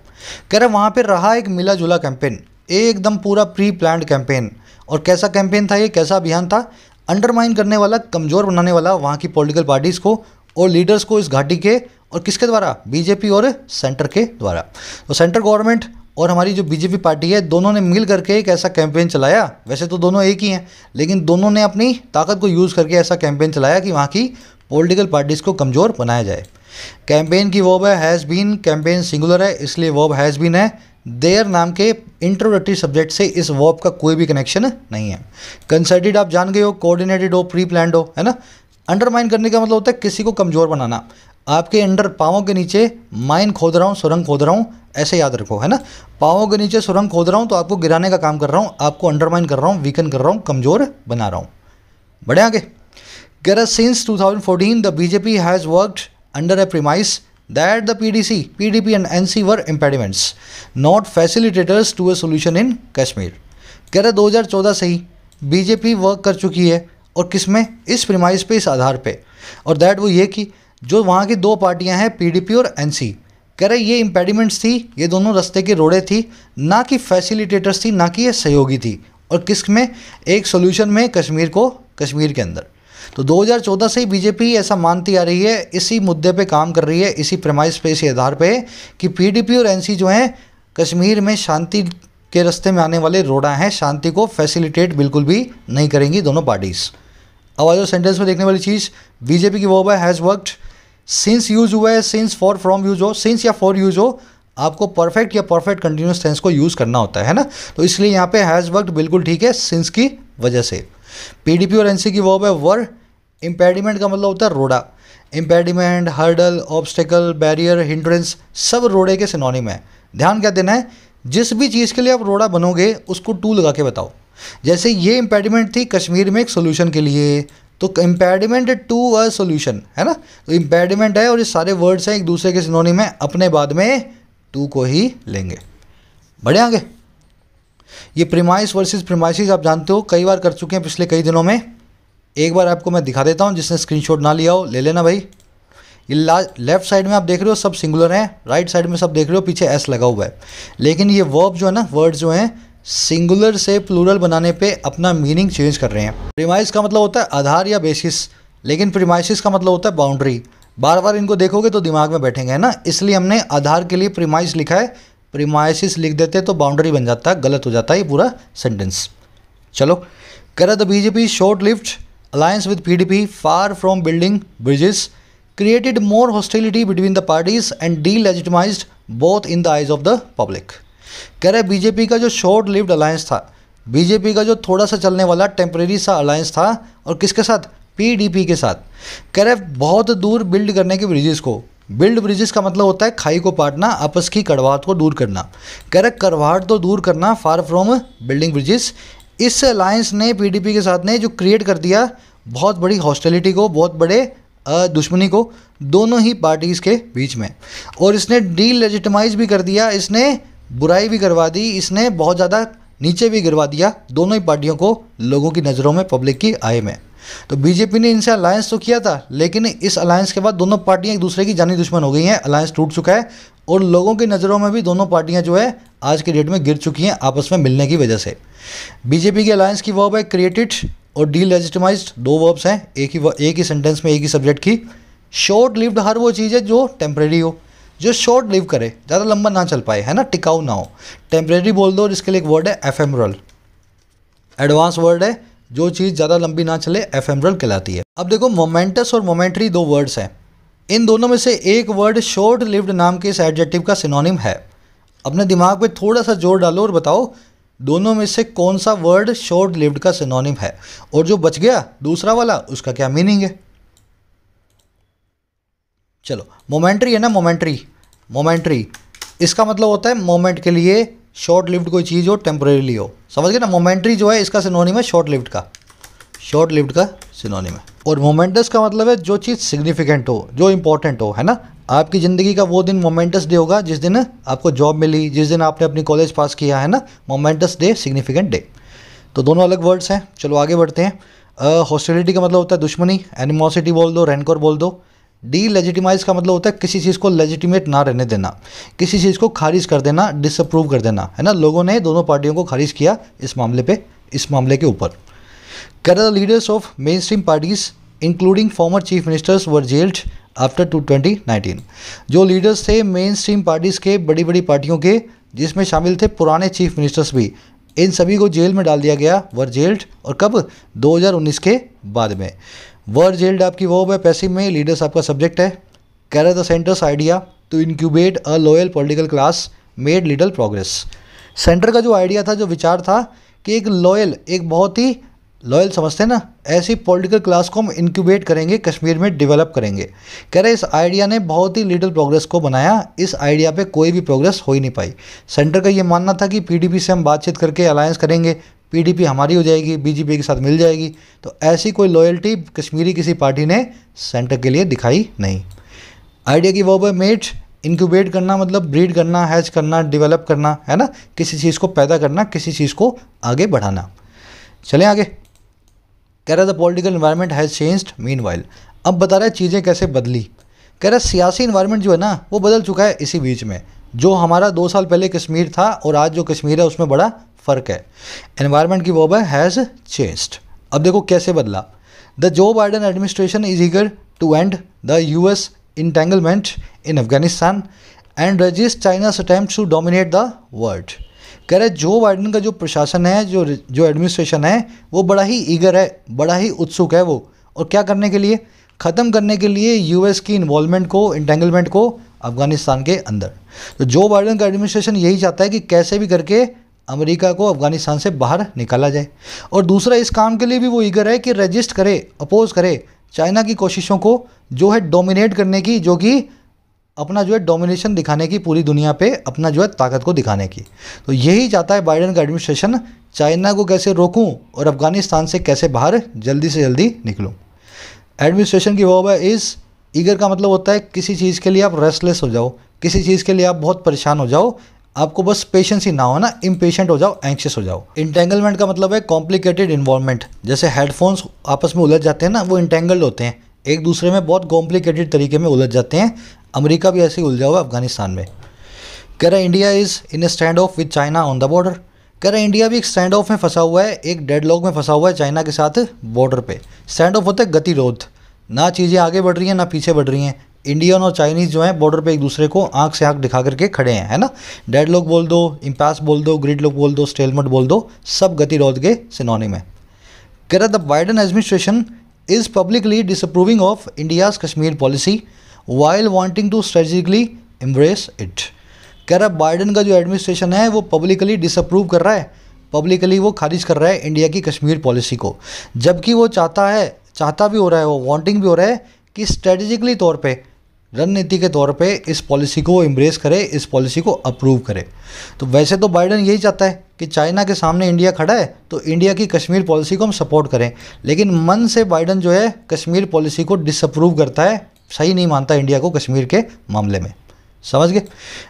कह रहे वहाँ पर रहा एक मिला जुला कैंपेन, एकदम पूरा प्री प्लान्ड कैंपेन। और कैसा कैंपेन था ये, कैसा अभियान था? अंडरमाइन करने वाला, कमज़ोर बनाने वाला वहाँ की पॉलिटिकल पार्टीज़ को और लीडर्स को इस घाटी के, और किसके द्वारा? बीजेपी और सेंटर के द्वारा। तो सेंटर गवर्नमेंट और हमारी जो बीजेपी पार्टी है, दोनों ने मिल करके एक ऐसा कैंपेन चलाया। वैसे तो दोनों एक ही हैं, लेकिन दोनों ने अपनी ताकत को यूज़ करके ऐसा कैंपेन चलाया कि वहाँ की पॉलिटिकल पार्टीज़ को कमज़ोर बनाया जाए। कैंपेन की वर्ब है हैज़ बीन, कैंपेन सिंगुलर है इसलिए वर्ब हैज़ बीन है। देयर नाम के इंट्रोडक्टरी सब्जेक्ट से इस वर्ब का कोई भी कनेक्शन नहीं है। कंसर्टेड आप जान गए हो, कोऑर्डिनेटेड हो, प्री प्लान्ड हो, है ना। अंडरमाइन करने का मतलब होता है किसी को कमज़ोर बनाना। आपके अंडर, पाँवों के नीचे माइन खोद रहा हूँ, सुरंग खोद रहा हूँ, ऐसे याद रखो, है ना। पाँवों के नीचे सुरंग खोद रहा हूँ तो आपको गिराने का काम कर रहा हूँ, आपको अंडरमाइन कर रहा हूँ, वीकन कर रहा हूँ, कमज़ोर बना रहा हूँ। बढ़े आगे। Since 2014 the BJP has worked under A premise that the PDP and NC were impediments, not facilitators to a solution in Kashmir। कह रहे 2014 से ही बीजेपी वर्क कर चुकी है, और किस में? इस प्रीमाइस पे, इस आधार पे। और दैट वो ये कि जो वहाँ की 2 पार्टियाँ हैं पीडीपी और एनसी, कह रहे ये इम्पेडिमेंट्स थी, ये दोनों रास्ते के रोड़े थी, ना कि फैसिलिटेटर्स थी, ना कि ये सहयोगी थी। और किस में? एक सोल्यूशन में, कश्मीर को, कश्मीर के अंदर। तो 2014 से ही बीजेपी ऐसा मानती आ रही है, इसी मुद्दे पे काम कर रही है, इसी प्रेमाइस पे, इसी आधार पे कि पीडीपी और एनसी जो हैं कश्मीर में शांति के रास्ते में आने वाले रोड़ा हैं, शांति को फैसिलिटेट बिल्कुल भी नहीं करेंगी दोनों पार्टीज़। अब आ जाओ सेंटेंस में देखने वाली चीज़, बीजेपी की वर्ब है हैज़ वर्कड। सिंस यूज हुआ है, सिंस फॉर फ्रॉम यूज हो, सिंस या फॉर यूज हो, आपको परफेक्ट या परफेक्ट कंटिन्यूस टेंस को यूज़ करना होता है ना। तो इसलिए यहाँ पे हैज़ वर्कड बिल्कुल ठीक है, सिंस की वजह से। पीडीपी और एनसी की वर्ब है वर। इम्पेडिमेंट का मतलब होता है रोड़ा। Impediment, hurdle, obstacle, barrier, hindrance, सब रोड़े के सिनोनिम है। ध्यान क्या देना है, जिस भी चीज़ के लिए आप रोड़ा बनोगे उसको टू लगा के बताओ। जैसे ये इम्पेडिमेंट थी कश्मीर में एक सोल्यूशन के लिए, तो इम्पेडिमेंट टू अ सोल्यूशन, है ना। तो इम्पेडिमेंट है और ये सारे वर्ड्स हैं एक दूसरे के सिनोनिम है, अपने बाद में टू को ही लेंगे। बढ़े आगे। ये प्रीमाइस वर्सेस प्रीमाइसिस आप जानते हो, कई बार कर चुके हैं पिछले कई दिनों में। एक बार आपको मैं दिखा देता हूँ, जिसने स्क्रीनशॉट ना लिया हो ले लेना भाई। ये लेफ्ट साइड में आप देख रहे हो सब सिंगुलर हैं, राइट साइड में सब देख रहे हो पीछे एस लगा हुआ है। लेकिन ये वर्ब जो है ना, वर्ड जो हैं सिंगुलर से प्लूरल बनाने पे अपना मीनिंग चेंज कर रहे हैं। प्रीमाइस का मतलब होता है आधार या बेसिस, लेकिन प्रीमाइसिस का मतलब होता है बाउंड्री। बार बार इनको देखोगे तो दिमाग में बैठेंगे, है ना। इसलिए हमने आधार के लिए प्रीमाइस लिखा है, प्रीमाइसिस लिख देते तो बाउंड्री बन जाता है, गलत हो जाता है ये पूरा सेंटेंस। चलो, कह रहा the BJP short lived alliance with PDP, far from building bridges, created more hostility between the parties and delegitimized both in the eyes of the public. कह रहे बीजेपी का जो शॉर्ट लिव्ड अलायंस था, BJP का जो थोड़ा सा चलने वाला टेम्परेरी सा अलायंस था, और किसके साथ? पीडीपी के साथ। कह रहे बहुत दूर बिल्ड करने के ब्रिजेस को, बिल्ड ब्रिजेस का मतलब होता है खाई को पाटना, आपस की कड़वाहट को दूर करना। कह रहे कड़वाहट तो दूर करना, फार फ्रॉम बिल्डिंग ब्रिजेस। इस अलायंस ने पीडीपी के साथ ने जो क्रिएट कर दिया बहुत बड़ी हॉस्टिलिटी को, बहुत बड़े दुश्मनी को दोनों ही पार्टीज़ के बीच में, और इसने डीलेजिटिमाइज भी कर दिया, इसने बुराई भी करवा दी, इसने बहुत ज़्यादा नीचे भी गिरवा दिया दोनों ही पार्टियों को लोगों की नज़रों में, पब्लिक की आय में। तो बीजेपी ने इनसे अलायंस तो किया था, लेकिन इस अलायंस के बाद दोनों पार्टियां एक दूसरे की जानी दुश्मन हो गई हैं, अलायंस टूट चुका है, और लोगों की नज़रों में भी दोनों पार्टियां जो है आज की डेट में गिर चुकी हैं आपस में मिलने की वजह से। बीजेपी की अलायंस की वर्ब है क्रिएटेड और डीलेजिटिमाइज्ड, दो वर्ब्स हैं एक ही सेंटेंस में, एक ही सब्जेक्ट की। शॉर्ट लिव्ड हर वो चीज़ है जो टेम्परेरी हो, जो शॉर्ट लिव करे, ज़्यादा लंबा ना चल पाए, है ना, टिकाऊ ना हो। टेम्परेरी बोल दो, और इसके लिए एक वर्ड है एफेमरल, एडवांस वर्ड है, जो चीज़ ज़्यादा लंबी ना चले एफेमरल कहलाती है। अब देखो मोमेंटस और मोमेंट्री दो वर्ड्स हैं, इन दोनों में से एक वर्ड शॉर्ट लिव्ड नाम के इस एडजेक्टिव का सिनोनिम है। अपने दिमाग पे थोड़ा सा जोर डालो और बताओ दोनों में से कौन सा वर्ड शॉर्ट लिव्ड का सिनोनिम है, और जो बच गया दूसरा वाला उसका क्या मीनिंग है। चलो मोमेंट्री है ना, मोमेंट्री इसका मतलब होता है मोमेंट के लिए, शॉर्ट लिव्ड कोई चीज़ हो, टेम्परेरी हो, समझ गए ना। मोमेंट्री जो है इसका सिनोनिम है शॉर्ट लिव्ड का सिनोनिम है। और मोमेंटस का मतलब है जो चीज़ सिग्निफिकेंट हो, जो इंपॉर्टेंट हो, है ना। आपकी ज़िंदगी का वो दिन मोमेंटस डे होगा जिस दिन आपको जॉब मिली, जिस दिन आपने अपनी कॉलेज पास किया, है ना, मोमेंटस डे, सिग्निफिकेंट डे। तो दोनों अलग वर्ड्स हैं। चलो आगे बढ़ते हैं। हॉस्टिलिटी का मतलब होता है दुश्मनी, एनिमोसिटी बोल दो, रैंकर बोल दो। डीलेजिटिमाइज का मतलब होता है किसी चीज़ को लेजिटिमेट ना रहने देना, किसी चीज़ को खारिज कर देना, डिसअप्रूव कर देना, है ना। लोगों ने दोनों पार्टियों को खारिज किया इस मामले के ऊपर। कह रहा leaders of main stream parties including former chief ministers were gelled after 2019। जो लीडर्स थे मेन स्ट्रीम पार्टीज़ के, बड़ी बड़ी पार्टियों के, जिसमें शामिल थे पुराने चीफ मिनिस्टर्स भी, इन सभी को जेल में डाल दिया गया, वर जेल्ड। और कब? 2019 के बाद में। वर जेल्ड आपकी वर्ब है पैसिव में, लीडर्स आपका सब्जेक्ट है। कह रहा the centre's idea to incubate a loyal political class made little progress. Centre का जो आइडिया था, जो विचार था कि एक बहुत ही लॉयल समझते हैं ना, ऐसी पॉलिटिकल क्लास को हम इनक्यूबेट करेंगे, कश्मीर में डेवलप करेंगे। कह रहे इस आइडिया ने बहुत ही लिटिल प्रोग्रेस को बनाया, इस आइडिया पे कोई भी प्रोग्रेस हो ही नहीं पाई। सेंटर का ये मानना था कि पीडीपी से हम बातचीत करके अलायंस करेंगे, पीडीपी हमारी हो जाएगी, बीजेपी के साथ मिल जाएगी। तो ऐसी कोई लॉयल्टी कश्मीरी किसी पार्टी ने सेंटर के लिए दिखाई नहीं। आइडिया की वर्ब है मेड, इनक्यूबेट करना मतलब ब्रीड करना, हैच करना, डेवलप करना, है ना, किसी चीज़ को पैदा करना, किसी चीज़ को आगे बढ़ाना। चलें आगे। कह रहा the political environment has changed meanwhile. अब बता रहा है चीज़ें कैसे बदली। कह रहा है सियासी इन्वायरमेंट जो है ना वो बदल चुका है इसी बीच में। जो हमारा 2 साल पहले कश्मीर था और आज जो कश्मीर है उसमें बड़ा फ़र्क है। एनवायरनमेंट की वर्ब है हैज़ चेंज्ड। अब देखो कैसे बदला। The Joe Biden administration is eager to end the US entanglement in Afghanistan and resist China's attempt to dominate the world. कह रहे जो बाइडेन का जो प्रशासन है, जो एडमिनिस्ट्रेशन है, वो बड़ा ही ईगर है, बड़ा ही उत्सुक है वो। और क्या करने के लिए? ख़त्म करने के लिए यूएस की इन्वॉल्वमेंट को, इंटेंगलमेंट को अफगानिस्तान के अंदर। तो जो बाइडेन का एडमिनिस्ट्रेशन यही चाहता है कि कैसे भी करके अमेरिका को अफगानिस्तान से बाहर निकाला जाए। और दूसरा इस काम के लिए भी वो ईगर है कि रजिस्ट करे, अपोज करे चाइना की कोशिशों को जो है डोमिनेट करने की, जो कि अपना जो है डोमिनेशन दिखाने की पूरी दुनिया पे, अपना जो है ताकत को दिखाने की। तो यही चाहता है बाइडेन का एडमिनिस्ट्रेशन, चाइना को कैसे रोकूं और अफगानिस्तान से कैसे बाहर जल्दी से जल्दी निकलूं। एडमिनिस्ट्रेशन की वर्ब है इज़। ईगर का मतलब होता है किसी चीज़ के लिए आप रेस्टलेस हो जाओ, किसी चीज़ के लिए आप बहुत परेशान हो जाओ, आपको बस पेशेंस ही ना हो ना, इम्पेशेंट हो जाओ, एंक्शियस हो जाओ। इंटेंगलमेंट का मतलब है कॉम्प्लिकेटेड इन्वॉल्वमेंट। जैसे हेडफोन्स आपस में उलझ जाते हैं ना, वो इंटेंगल्ड होते हैं, एक दूसरे में बहुत कॉम्प्लिकेटेड तरीके में उलझ जाते हैं। अमेरिका भी ऐसे ही उलझा हुआ है अफगानिस्तान में। कह रहा है India is in A stand of with China on the border. कह रहा है इंडिया भी एक स्टैंड ऑफ में फंसा हुआ है, एक डेडलॉक में फंसा हुआ है चाइना के साथ बॉर्डर पे। स्टैंड ऑफ होता है गतिरोध, ना चीज़ें आगे बढ़ रही हैं ना पीछे बढ़ रही हैं। इंडियन और चाइनीज़ जो हैं बॉर्डर पे एक दूसरे को आंख से आंख दिखा करके खड़े हैं, है ना। डेडलॉक बोल दो, इम्पास बोल दो, ग्रिडलॉक बोल दो, स्टेलमेट बोल दो, सब गतिरोध के सिनोनिम है। कह रहा the Biden administration is publicly disapproving of India's Kashmir policy while wanting to strategically embrace it. कह रहा है बाइडन का जो एडमिनिस्ट्रेशन है वो पब्लिकली डिसअप्रूव कर रहा है, पब्लिकली वो खारिज कर रहा है इंडिया की कश्मीर पॉलिसी को, जबकि वो चाहता भी हो रहा है, वो वांटिंग भी हो रहा है कि स्ट्रेटेजिकली तौर पे, रणनीति के तौर पे इस पॉलिसी को एम्ब्रेस करे, इस पॉलिसी को अप्रूव करे। तो वैसे तो बाइडन यही चाहता है कि चाइना के सामने इंडिया खड़ा है तो इंडिया की कश्मीर पॉलिसी को हम सपोर्ट करें, लेकिन मन से बाइडन जो है कश्मीर पॉलिसी को डिसअप्रूव करता है, सही नहीं मानता इंडिया को कश्मीर के मामले में। समझ गए?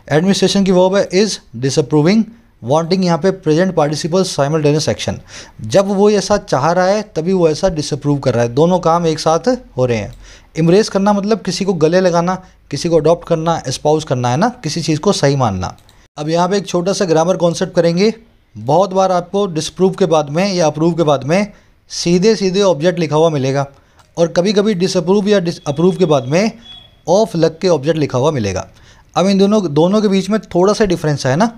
एडमिनिस्ट्रेशन की वर्ब है इज़ डिसअप्रूविंग, वांटिंग यहाँ पे प्रेजेंट पार्टिसिपल साइमल्टेनियस एक्शन, जब वो ऐसा चाह रहा है तभी वो ऐसा डिसअप्रूव कर रहा है, दोनों काम एक साथ हो रहे हैं। इम्ब्रेस करना मतलब किसी को गले लगाना, किसी को अडॉप्ट करना, एस्पाउस करना है ना, किसी चीज़ को सही मानना। अब यहाँ पे एक छोटा सा ग्रामर कॉन्सेप्ट करेंगे। बहुत बार आपको डिसप्रूव के बाद में या अप्रूव के बाद में सीधे सीधे ऑब्जेक्ट लिखा हुआ मिलेगा, और कभी कभी डिसअप्रूव या अप्रूव के बाद में ऑफ लग के ऑब्जेक्ट लिखा हुआ मिलेगा। अब इन दोनों के बीच में थोड़ा सा डिफरेंस है ना।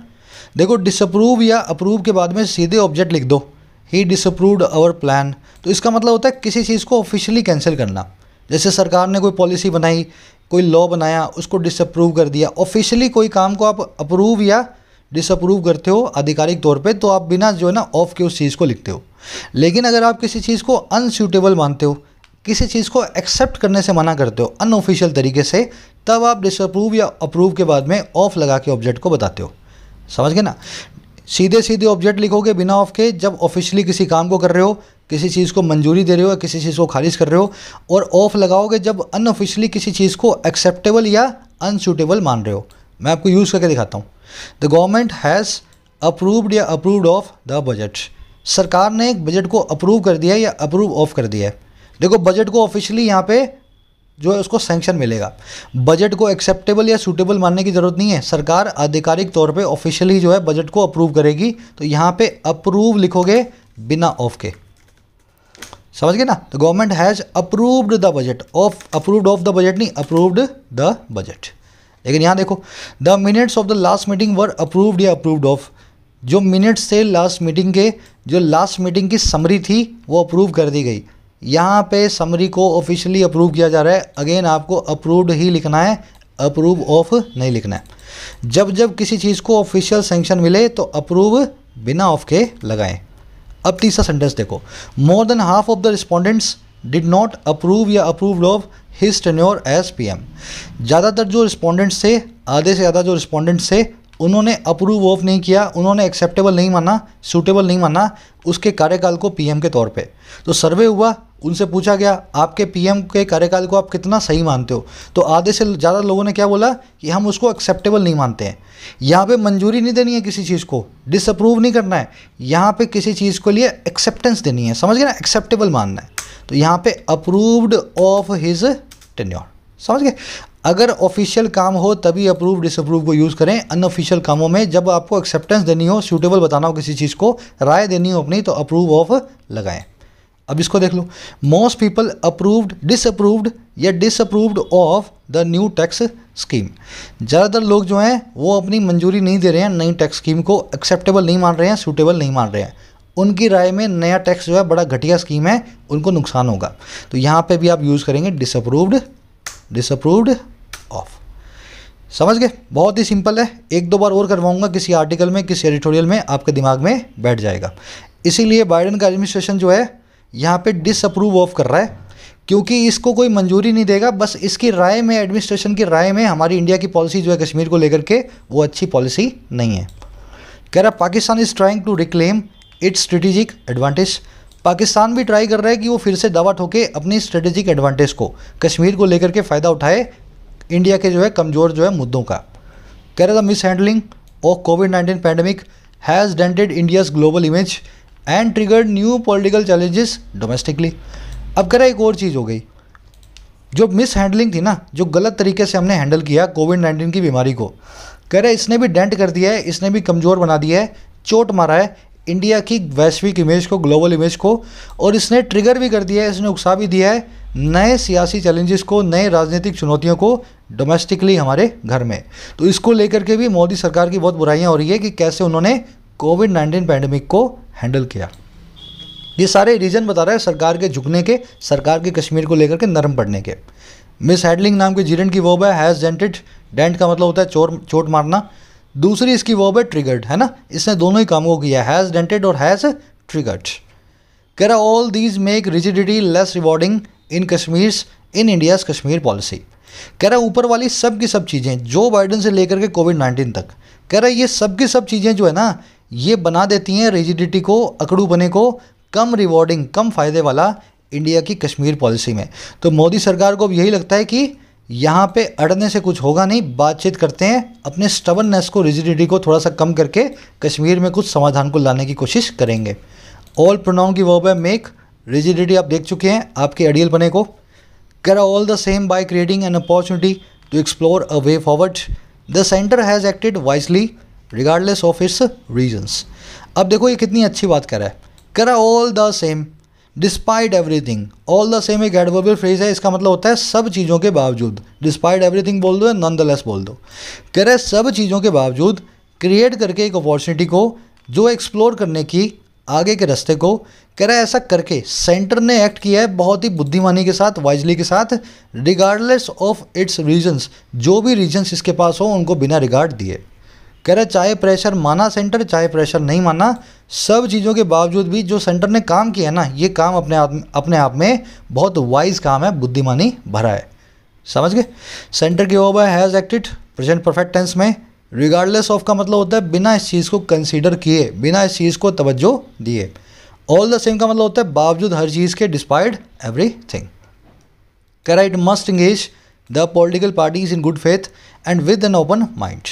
देखो, डिसअप्रूव या अप्रूव के बाद में सीधे ऑब्जेक्ट लिख दो, ही डिसअप्रूव्ड आवर प्लान, तो इसका मतलब होता है किसी चीज़ को ऑफिशियली कैंसिल करना। जैसे सरकार ने कोई पॉलिसी बनाई, कोई लॉ बनाया, उसको डिसअप्रूव कर दिया। ऑफिशियली कोई काम को आप अप्रूव या डिसअप्रूव करते हो आधिकारिक तौर पे, तो आप बिना जो है ना ऑफ के उस चीज़ को लिखते हो। लेकिन अगर आप किसी चीज़ को अनसूटेबल मानते हो, किसी चीज़ को एक्सेप्ट करने से मना करते हो अनऑफिशियल तरीके से, तब आप डिसअप्रूव या अप्रूव के बाद में ऑफ लगा के ऑब्जेक्ट को बताते हो। समझ गए ना? सीधे सीधे ऑब्जेक्ट लिखोगे बिना ऑफ के जब ऑफिशियली किसी काम को कर रहे हो, किसी चीज़ को मंजूरी दे रहे हो या किसी चीज़ को खारिज कर रहे हो, और ऑफ लगाओगे जब अनऑफिशियली किसी चीज़ को एक्सेप्टेबल या अनसूटेबल मान रहे हो। मैं आपको यूज़ करके दिखाता हूँ। द गवर्नमेंट हैज़ अप्रूव्ड या अप्रूव्ड ऑफ द बजट, सरकार ने एक बजट को अप्रूव कर दिया है या अप्रूव ऑफ कर दिया है। देखो, बजट को ऑफिशियली यहाँ पे जो है उसको सैंक्शन मिलेगा। बजट को एक्सेप्टेबल या सूटेबल मानने की ज़रूरत नहीं है, सरकार आधिकारिक तौर पे ऑफिशियली जो है बजट को अप्रूव करेगी, तो यहाँ पे अप्रूव लिखोगे बिना ऑफ के। समझ गए ना? तो government has approved the budget, approved of the budget नहीं, अप्रूव्ड द बजट। लेकिन यहाँ देखो, the minutes of the last meeting were approved या अप्रूव्ड ऑफ, जो मिनट्स थे लास्ट मीटिंग के, जो लास्ट मीटिंग की समरी थी वो अप्रूव कर दी गई। यहाँ पे समरी को ऑफिशियली अप्रूव किया जा रहा है। अगेन आपको अप्रूव्ड ही लिखना है, अप्रूव ऑफ नहीं लिखना है। जब जब किसी चीज़ को ऑफिशियल सैंक्शन मिले तो अप्रूव बिना ऑफ के लगाएं। अब तीसरा सेंटेंस देखो, more than half of the respondents did not approve या approved of his tenure as PM. ज़्यादातर जो रिस्पोंडेंट्स थे, आधे से ज़्यादा जो रिस्पोंडेंट्स थे, उन्होंने अप्रूव ऑफ नहीं किया, उन्होंने एक्सेप्टेबल नहीं माना, सूटेबल नहीं माना उसके कार्यकाल को पीएम के तौर पे। तो सर्वे हुआ, उनसे पूछा गया आपके पीएम के कार्यकाल को आप कितना सही मानते हो, तो आधे से ज़्यादा लोगों ने क्या बोला कि हम उसको एक्सेप्टेबल नहीं मानते हैं। यहाँ पे मंजूरी नहीं देनी है किसी चीज़ को, डिसअप्रूव नहीं करना है, यहाँ पे किसी चीज़ के लिए एक्सेप्टेंस देनी है। समझ गए ना? एक्सेप्टेबल मानना है। तो यहाँ पे अप्रूव्ड ऑफ हिज टेन्योर। समझ गए? अगर ऑफिशियल काम हो तभी अप्रूव डिसअप्रूव को यूज़ करें। अनऑफिशियल कामों में जब आपको एक्सेप्टेंस देनी हो, सूटेबल बताना हो किसी चीज़ को, राय देनी हो अपनी, तो अप्रूव ऑफ लगाएं। अब इसको देख लो, मोस्ट पीपल अप्रूव्ड, डिसअप्रूव्ड या disapproved of the new tax scheme. ज़्यादातर लोग जो हैं वो अपनी मंजूरी नहीं दे रहे हैं नई टैक्स स्कीम को, एक्सेप्टेबल नहीं मान रहे हैं, सूटेबल नहीं मान रहे हैं। उनकी राय में नया टैक्स जो है बड़ा घटिया स्कीम है, उनको नुकसान होगा। तो यहाँ पे भी आप यूज़ करेंगे डिसअप्रूव्ड ऑफ। समझ गए? बहुत ही सिंपल है। एक दो बार और करवाऊंगा, किसी आर्टिकल में, किसी एडिटोरियल में, आपके दिमाग में बैठ जाएगा। इसीलिए बाइडेन का एडमिनिस्ट्रेशन जो है यहाँ पे डिसअप्रूव ऑफ कर रहा है, क्योंकि इसको कोई मंजूरी नहीं देगा। बस इसकी राय में, एडमिनिस्ट्रेशन की राय में, हमारी इंडिया की पॉलिसी जो है कश्मीर को लेकर के, वो अच्छी पॉलिसी नहीं है। कह रहा Pakistan is trying to reclaim its strategic advantage. Pakistan भी ट्राई कर रहा है कि वो फिर से दावा ठोके अपनी स्ट्रेटेजिक एडवांटेज को, कश्मीर को लेकर के फ़ायदा उठाए इंडिया के जो है कमज़ोर जो है मुद्दों का। कह रहा था मिस हैंडलिंग ऑफ कोविड-19 pandemic has dented India's global image and triggered new political challenges domestically. अब कह रहा एक और चीज़ हो गई, जो मिस हैंडलिंग थी ना, जो गलत तरीके से हमने हैंडल किया कोविड-19 की बीमारी को, कह रहा है इसने भी डेंट कर दिया है, इसने भी कमज़ोर बना दिया है, चोट मारा है इंडिया की वैश्विक इमेज को, ग्लोबल इमेज को, और इसने ट्रिगर भी कर दिया है, इसने उकसा भी दिया है नए सियासी चैलेंजेस को, नए राजनीतिक चुनौतियों को डोमेस्टिकली हमारे घर में। तो इसको लेकर के भी मोदी सरकार की बहुत बुराइयां हो रही है कि कैसे उन्होंने कोविड-19 पैंडमिक को हैंडल किया। ये सारे रीज़न बता रहा है सरकार के झुकने के, सरकार के कश्मीर को लेकर के नरम पड़ने के। मिस हैडलिंग नाम की जीरेंट की वर्ब है हैज़ डेंटेड, डेंट का मतलब होता है चोट मारना। दूसरी इसकी वर्ब है ट्रिगर्ड, है ना, इसने दोनों ही कामों को किया, हैज़ डेंटेड और हैज़ ट्रिगर्ड। कह रहा all these make rigidity less rewarding in Kashmir in India's Kashmir policy. कह रहा ऊपर वाली सब की सब चीज़ें जो बाइडन से लेकर के कोविड-19 तक, कह रहा ये सब की सब चीज़ें जो है ना ये बना देती हैं रिजिडिटी को, अकड़ूपने को कम रिवॉर्डिंग, कम फ़ायदे वाला इंडिया की कश्मीर पॉलिसी में। तो मोदी सरकार को अब यही लगता है कि यहाँ पे अड़ने से कुछ होगा नहीं, बातचीत करते हैं, अपने स्टबननेस को, रिजिडिटी को थोड़ा सा कम करके कश्मीर में कुछ समाधान को लाने की कोशिश करेंगे। ऑल प्रोनाउन की वर्ब है मेक, रिजिडिटी आप देख चुके हैं आपके अड़ियल बने को। कह रहा all the same by creating an opportunity to explore a way forward, the centre has acted wisely regardless of its reasons. अब देखो ये कितनी अच्छी बात कर रहा है, कह रहा all the same despite everything. All the same एक एडवर्बियल फ्रेज है, इसका मतलब होता है सब चीज़ों के बावजूद। डिस्पाइट एवरीथिंग बोल दो या नॉनदलेस बोल दो। कह रहे सब चीज़ों के बावजूद क्रिएट करके एक अपॉर्चुनिटी को जो एक्सप्लोर करने की आगे के रास्ते को, कह रहा है ऐसा करके सेंटर ने एक्ट किया है बहुत ही बुद्धिमानी के साथ, वाइजली के साथ, रिगार्डलेस ऑफ इट्स रीजन्स, जो भी रीजन्स इसके पास हो उनको बिना रिगार्ड दिए। कह रहा चाहे प्रेशर माना सेंटर, चाहे प्रेशर नहीं माना, सब चीज़ों के बावजूद भी जो सेंटर ने काम किया ना, ये काम अपने आप में बहुत वाइज काम है, बुद्धिमानी भरा है। समझ गए। सेंटर की वर्ब है has acted, present perfect tense में। रिगार्डलेस ऑफ का मतलब होता है बिना इस चीज़ को कंसीडर किए, बिना इस चीज़ को तवज्जो दिए। ऑल द सेम का मतलब होता है बावजूद हर चीज़ के, डिस्पाइट एवरीथिंग। कह रहा it must engage the political parties in good faith and with an open mind.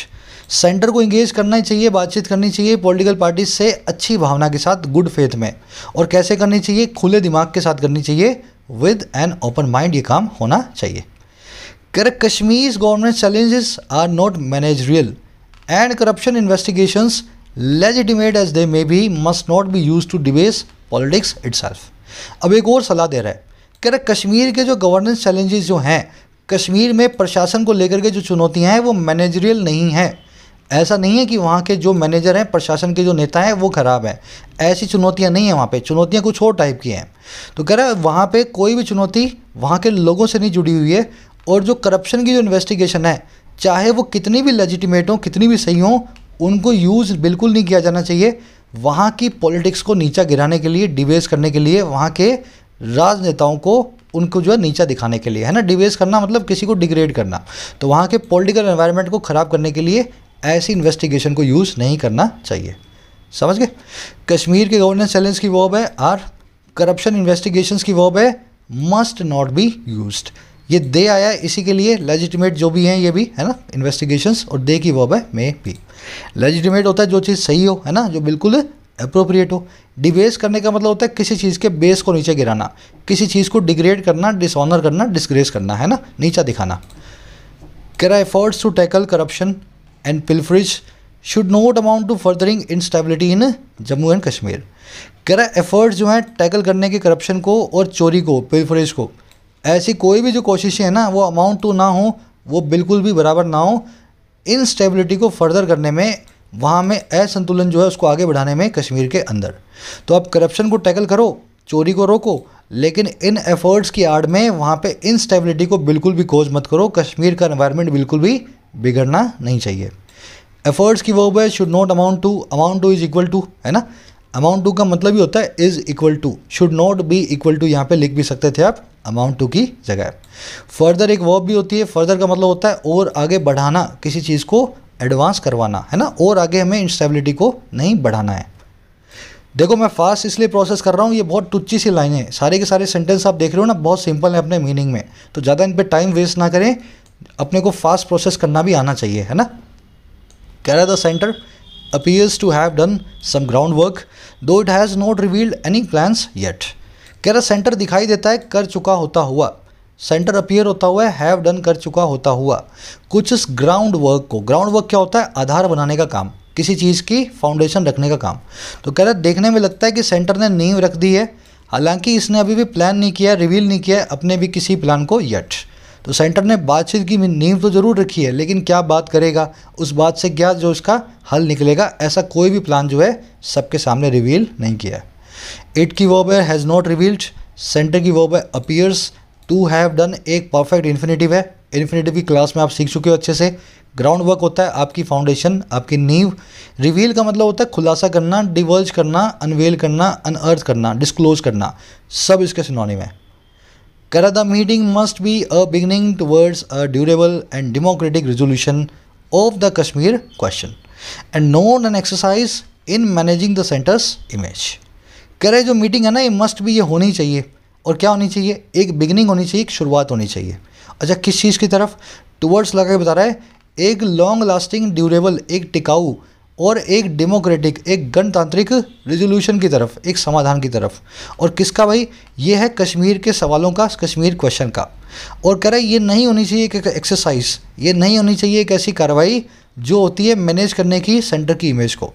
Centre को इंगेज करना ही चाहिए, बातचीत करनी चाहिए पॉलिटिकल पार्टीज से अच्छी भावना के साथ, गुड फेथ में। और कैसे करनी चाहिए? खुले दिमाग के साथ करनी चाहिए, विद एन ओपन माइंड ये काम होना चाहिए। Correct. Kashmir government challenges are not managerial and corruption investigations legitimate as they may be must not be use to debase politics itself. अब एक और सलाह दे रहा है, करेक्ट। कश्मीर के जो गवर्नेंस चैलेंजेस जो हैं, कश्मीर में प्रशासन को लेकर के जो चुनौतियां हैं वो मैनेजरियल नहीं है। ऐसा नहीं है कि वहाँ के जो मैनेजर हैं, प्रशासन के जो नेता हैं वो ख़राब हैं, ऐसी चुनौतियाँ नहीं हैं। वहाँ पे चुनौतियाँ कुछ और टाइप की हैं। तो कह रहा है वहाँ पे कोई भी चुनौती वहाँ के लोगों से नहीं जुड़ी हुई है। और जो करप्शन की जो इन्वेस्टिगेशन है, चाहे वो कितनी भी लेजिटिमेट हो, कितनी भी सही हो, उनको यूज़ बिल्कुल नहीं किया जाना चाहिए वहाँ की पॉलिटिक्स को नीचा गिराने के लिए, डिबेस करने के लिए, वहाँ के राजनेताओं को उनको जो है नीचा दिखाने के लिए, है ना। डिबेस करना मतलब किसी को डिग्रेड करना। तो वहाँ के पॉलिटिकल एनवायरनमेंट को ख़राब करने के लिए ऐसी इन्वेस्टिगेशन को यूज़ नहीं करना चाहिए। समझ गए। कश्मीर के गवर्नेंस चैलेंज की वर्ब है आर। करप्शन इन्वेस्टिगेशंस की वर्ब है मस्ट नॉट बी यूज्ड। ये दे आया है इसी के लिए, लेजिटिमेट जो भी हैं ये भी, है ना, इन्वेस्टिगेशंस। और दे की वर्ब है मे बी। लेजिटिमेट होता है जो चीज़ सही हो, है ना, जो बिल्कुल अप्रोप्रिएट हो। डिबेस करने का मतलब होता है किसी चीज़ के बेस को नीचे गिराना, किसी चीज़ को डिग्रेड करना, डिसऑनर करना, डिसग्रेस करना, है ना, नीचा दिखाना। कह रहा है efforts to tackle corruption and pilferage should not amount to furthering instability in Jammu and Kashmir. कह रहा है एफर्ट्स जो हैं टैकल करने के करप्शन को और चोरी को, पिल्फरेज को, ऐसी कोई भी जो कोशिशें हैं ना वो अमाउंट टू ना हो, वो बिल्कुल भी बराबर ना हो इंस्टेबिलिटी को फर्दर करने में, वहाँ में असंतुलन जो है उसको आगे बढ़ाने में कश्मीर के अंदर। तो आप करप्शन को टैकल करो, चोरी को रोको, लेकिन इन एफर्ट्स की आड़ में वहाँ पे इंस्टेबिलिटी को बिल्कुल भी कोज मत करो। कश्मीर का एनवायरनमेंट बिल्कुल भी बिगड़ना नहीं चाहिए। एफर्ट्स की वर्ब है should not amount to. Amount to is equal to, है ना। अमाउंट टू का मतलब ही होता है is equal to, should not be equal to, यहाँ पे लिख भी सकते थे आप अमाउंट टू की जगह। फर्दर एक वर्ब भी होती है। फर्दर का मतलब होता है और आगे बढ़ाना, किसी चीज़ को एडवांस करवाना, है ना, और आगे हमें इंस्टेबिलिटी को नहीं बढ़ाना है। देखो मैं फास्ट इसलिए प्रोसेस कर रहा हूँ, ये बहुत टुच्ची सी लाइनें हैं, सारे के सारे सेंटेंस आप देख रहे हो ना, बहुत सिंपल है अपने मीनिंग में, तो ज़्यादा इन पे टाइम वेस्ट ना करें, अपने को फास्ट प्रोसेस करना भी आना चाहिए, है ना। कह रहा the centre appears to have done some ground work though it has not revealed any plans yet. कह रहा सेंटर दिखाई देता है कर चुका होता हुआ, सेंटर अपीयर होता हुआ है, हैव डन कर चुका होता हुआ कुछ इस ग्राउंड वर्क को। ग्राउंड वर्क क्या होता है? आधार बनाने का काम, किसी चीज़ की फाउंडेशन रखने का काम। तो कह रहा है देखने में लगता है कि सेंटर ने नींव रख दी है, हालांकि इसने अभी भी प्लान नहीं किया, रिवील नहीं किया अपने भी किसी प्लान को येट। तो सेंटर ने बातचीत की नींव तो ज़रूर रखी है, लेकिन क्या बात करेगा, उस बात से क्या जो इसका हल निकलेगा, ऐसा कोई भी प्लान जो है सबके सामने रिवील नहीं किया है। इट की वर्ब है हैज़ नॉट रिवील्ड, सेंटर की वर्ब है अपीयर्स, टू हैव डन एक परफेक्ट इन्फिनेटिव है, इन्फिनेटिव की क्लास में आप सीख चुके हो अच्छे से। ग्राउंड वर्क होता है आपकी फाउंडेशन, आपकी नींव। रिवील का मतलब होता है खुलासा करना, डिवर्ज करना, अनवेल करना, अनअर्थ करना, डिस्क्लोज करना, सब इसके सिनोनिम है। कह रहा the meeting must be a beginning towards a durable and democratic resolution of the Kashmir question and note an exercise in managing the centres image. कह रहे जो मीटिंग है ना, ये मस्ट भी, ये होनी चाहिए। और क्या होनी चाहिए? एक बिगनिंग होनी चाहिए, एक शुरुआत होनी चाहिए। अच्छा, किस चीज़ की तरफ? टुवर्ड्स लगा के बता रहा है, एक लॉन्ग लास्टिंग, ड्यूरेबल, एक टिकाऊ और एक डेमोक्रेटिक, एक गणतांत्रिक रेजोल्यूशन की तरफ, एक समाधान की तरफ। और किसका भाई? ये है कश्मीर के सवालों का, कश्मीर क्वेश्चन का। और कह रहा है ये नहीं होनी चाहिए एक एक्सरसाइज, ये नहीं होनी चाहिए एक ऐसी कार्रवाई जो होती है मैनेज करने की सेंटर की इमेज को।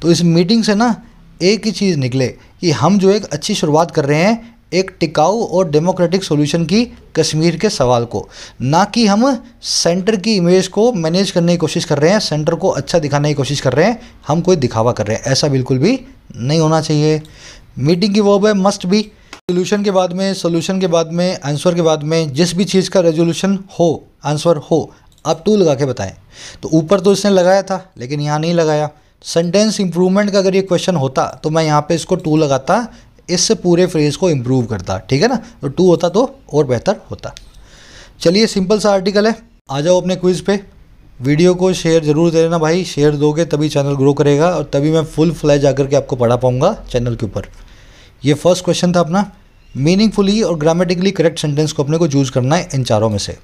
तो इस मीटिंग से ना एक ही चीज़ निकले कि हम जो एक अच्छी शुरुआत कर रहे हैं एक टिकाऊ और डेमोक्रेटिक सॉल्यूशन की कश्मीर के सवाल को, ना कि हम सेंटर की इमेज को मैनेज करने की कोशिश कर रहे हैं, सेंटर को अच्छा दिखाने की कोशिश कर रहे हैं, हम कोई दिखावा कर रहे हैं। ऐसा बिल्कुल भी नहीं होना चाहिए। मीटिंग की वर्ब है मस्ट बी। सोल्यूशन के बाद में, सोल्यूशन के बाद में, आंसर के बाद में जिस भी चीज़ का रेजोल्यूशन हो, आंसर हो, आप टू लगा के बताएं। तो ऊपर तो इसने लगाया था लेकिन यहाँ नहीं लगाया। सेंटेंस इंप्रूवमेंट का अगर ये क्वेश्चन होता तो मैं यहाँ पे इसको टू लगाता, इससे पूरे फ्रेज को इम्प्रूव करता, ठीक है ना। तो टू होता तो और बेहतर होता। चलिए, सिंपल सा आर्टिकल है। आ जाओ अपने क्विज़ पे। वीडियो को शेयर ज़रूर दे देना भाई, शेयर दोगे तभी चैनल ग्रो करेगा और तभी मैं फुल फ्लैज आकर के आपको पढ़ा पाऊँगा चैनल के ऊपर। ये फर्स्ट क्वेश्चन था अपना। मीनिंगफुली और ग्रामेटिकली करेक्ट सेंटेंस को अपने को चूज़ करना है इन चारों में से।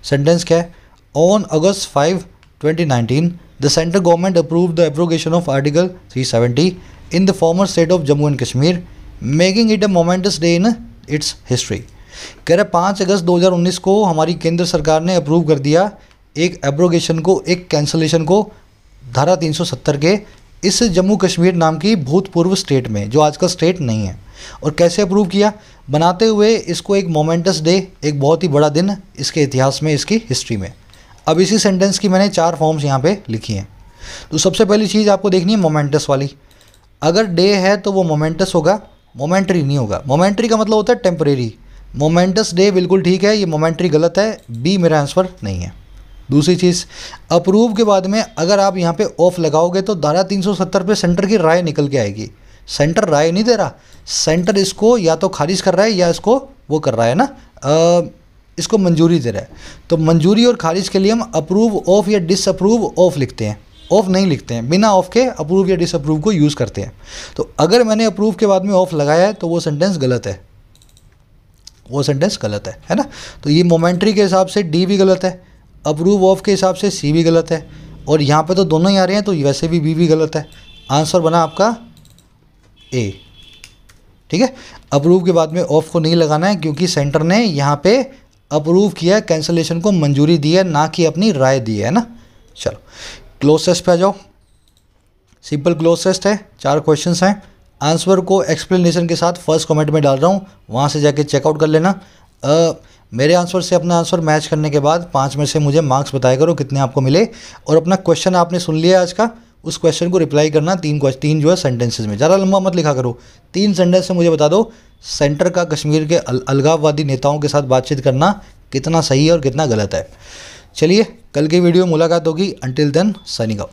सेंटेंस क्या है? On August 5, 2019 the central government approved the abrogation of article 370 in the former state of Jammu and Kashmir making it a moments day in its history. कह रहे 5 अगस्त 2019 को हमारी केंद्र सरकार ने अप्रूव कर दिया एक एब्रोगेशन को, एक कैंसलेशन को धारा 370 के इस जम्मू कश्मीर नाम की भूतपूर्व स्टेट में, जो आजकल स्टेट नहीं है। और कैसे अप्रूव किया? बनाते हुए इसको एक मोमेंटस डे, एक बहुत ही बड़ा दिन इसके इतिहास में, इसकी हिस्ट्री में। अब इसी सेंटेंस की मैंने 4 फॉर्म्स यहाँ पे लिखी हैं। तो सबसे पहली चीज़ आपको देखनी है मोमेंटस वाली। अगर डे है तो वो मोमेंटस होगा, मोमेंट्री नहीं होगा। मोमेंट्री का मतलब होता है टेम्परेरी। मोमेंटस डे बिल्कुल ठीक है, ये मोमेंट्री गलत है, बी मेरा आंसर नहीं है। दूसरी चीज़, अप्रूव के बाद में अगर आप यहाँ पे ऑफ लगाओगे तो धारा 370 पे सेंटर की राय निकल के आएगी। सेंटर राय नहीं दे रहा, सेंटर इसको या तो खारिज कर रहा है या इसको वो कर रहा है ना, इसको मंजूरी दे रहा है। तो मंजूरी और खारिज के लिए हम अप्रूव ऑफ या डिसअप्रूव ऑफ लिखते हैं, ऑफ नहीं लिखते हैं। बिना ऑफ के अप्रूव या डिसअप्रूव को यूज़ करते हैं। तो अगर मैंने अप्रूव के बाद में ऑफ लगाया है तो वो सेंटेंस गलत है, वो सेंटेंस गलत है ना। तो ये मोमेंट्री के हिसाब से डी भी गलत है, अप्रूव ऑफ के हिसाब से सी भी गलत है, और यहाँ पे तो दोनों ही आ रहे हैं तो वैसे भी बी भी गलत है। आंसर बना आपका ए, ठीक है। अप्रूव के बाद में ऑफ को नहीं लगाना है क्योंकि सेंटर ने यहाँ पे अप्रूव किया, कैंसलेशन को मंजूरी दी है, ना कि अपनी राय दी है ना। चलो क्लोज टेस्ट पे आ जाओ। सिंपल क्लोज टेस्ट है, 4 क्वेश्चंस हैं। आंसर को एक्सप्लेनेशन के साथ फर्स्ट कमेंट में डाल रहा हूँ, वहाँ से जाके चेकआउट कर लेना। मेरे आंसर से अपना आंसर मैच करने के बाद 5 में से मुझे मार्क्स बताया करो कितने आपको मिले। और अपना क्वेश्चन आपने सुन लिया आज का, उस क्वेश्चन को रिप्लाई करना 3 जो है सेंटेंसेज में, ज़्यादा लंबा मत लिखा करो। 3 सेंटेंस से मुझे बता दो सेंटर का कश्मीर के अलगाववादी नेताओं के साथ बातचीत करना कितना सही है और कितना गलत है। चलिए, कल की वीडियो मुलाकात होगी। Until then signing out.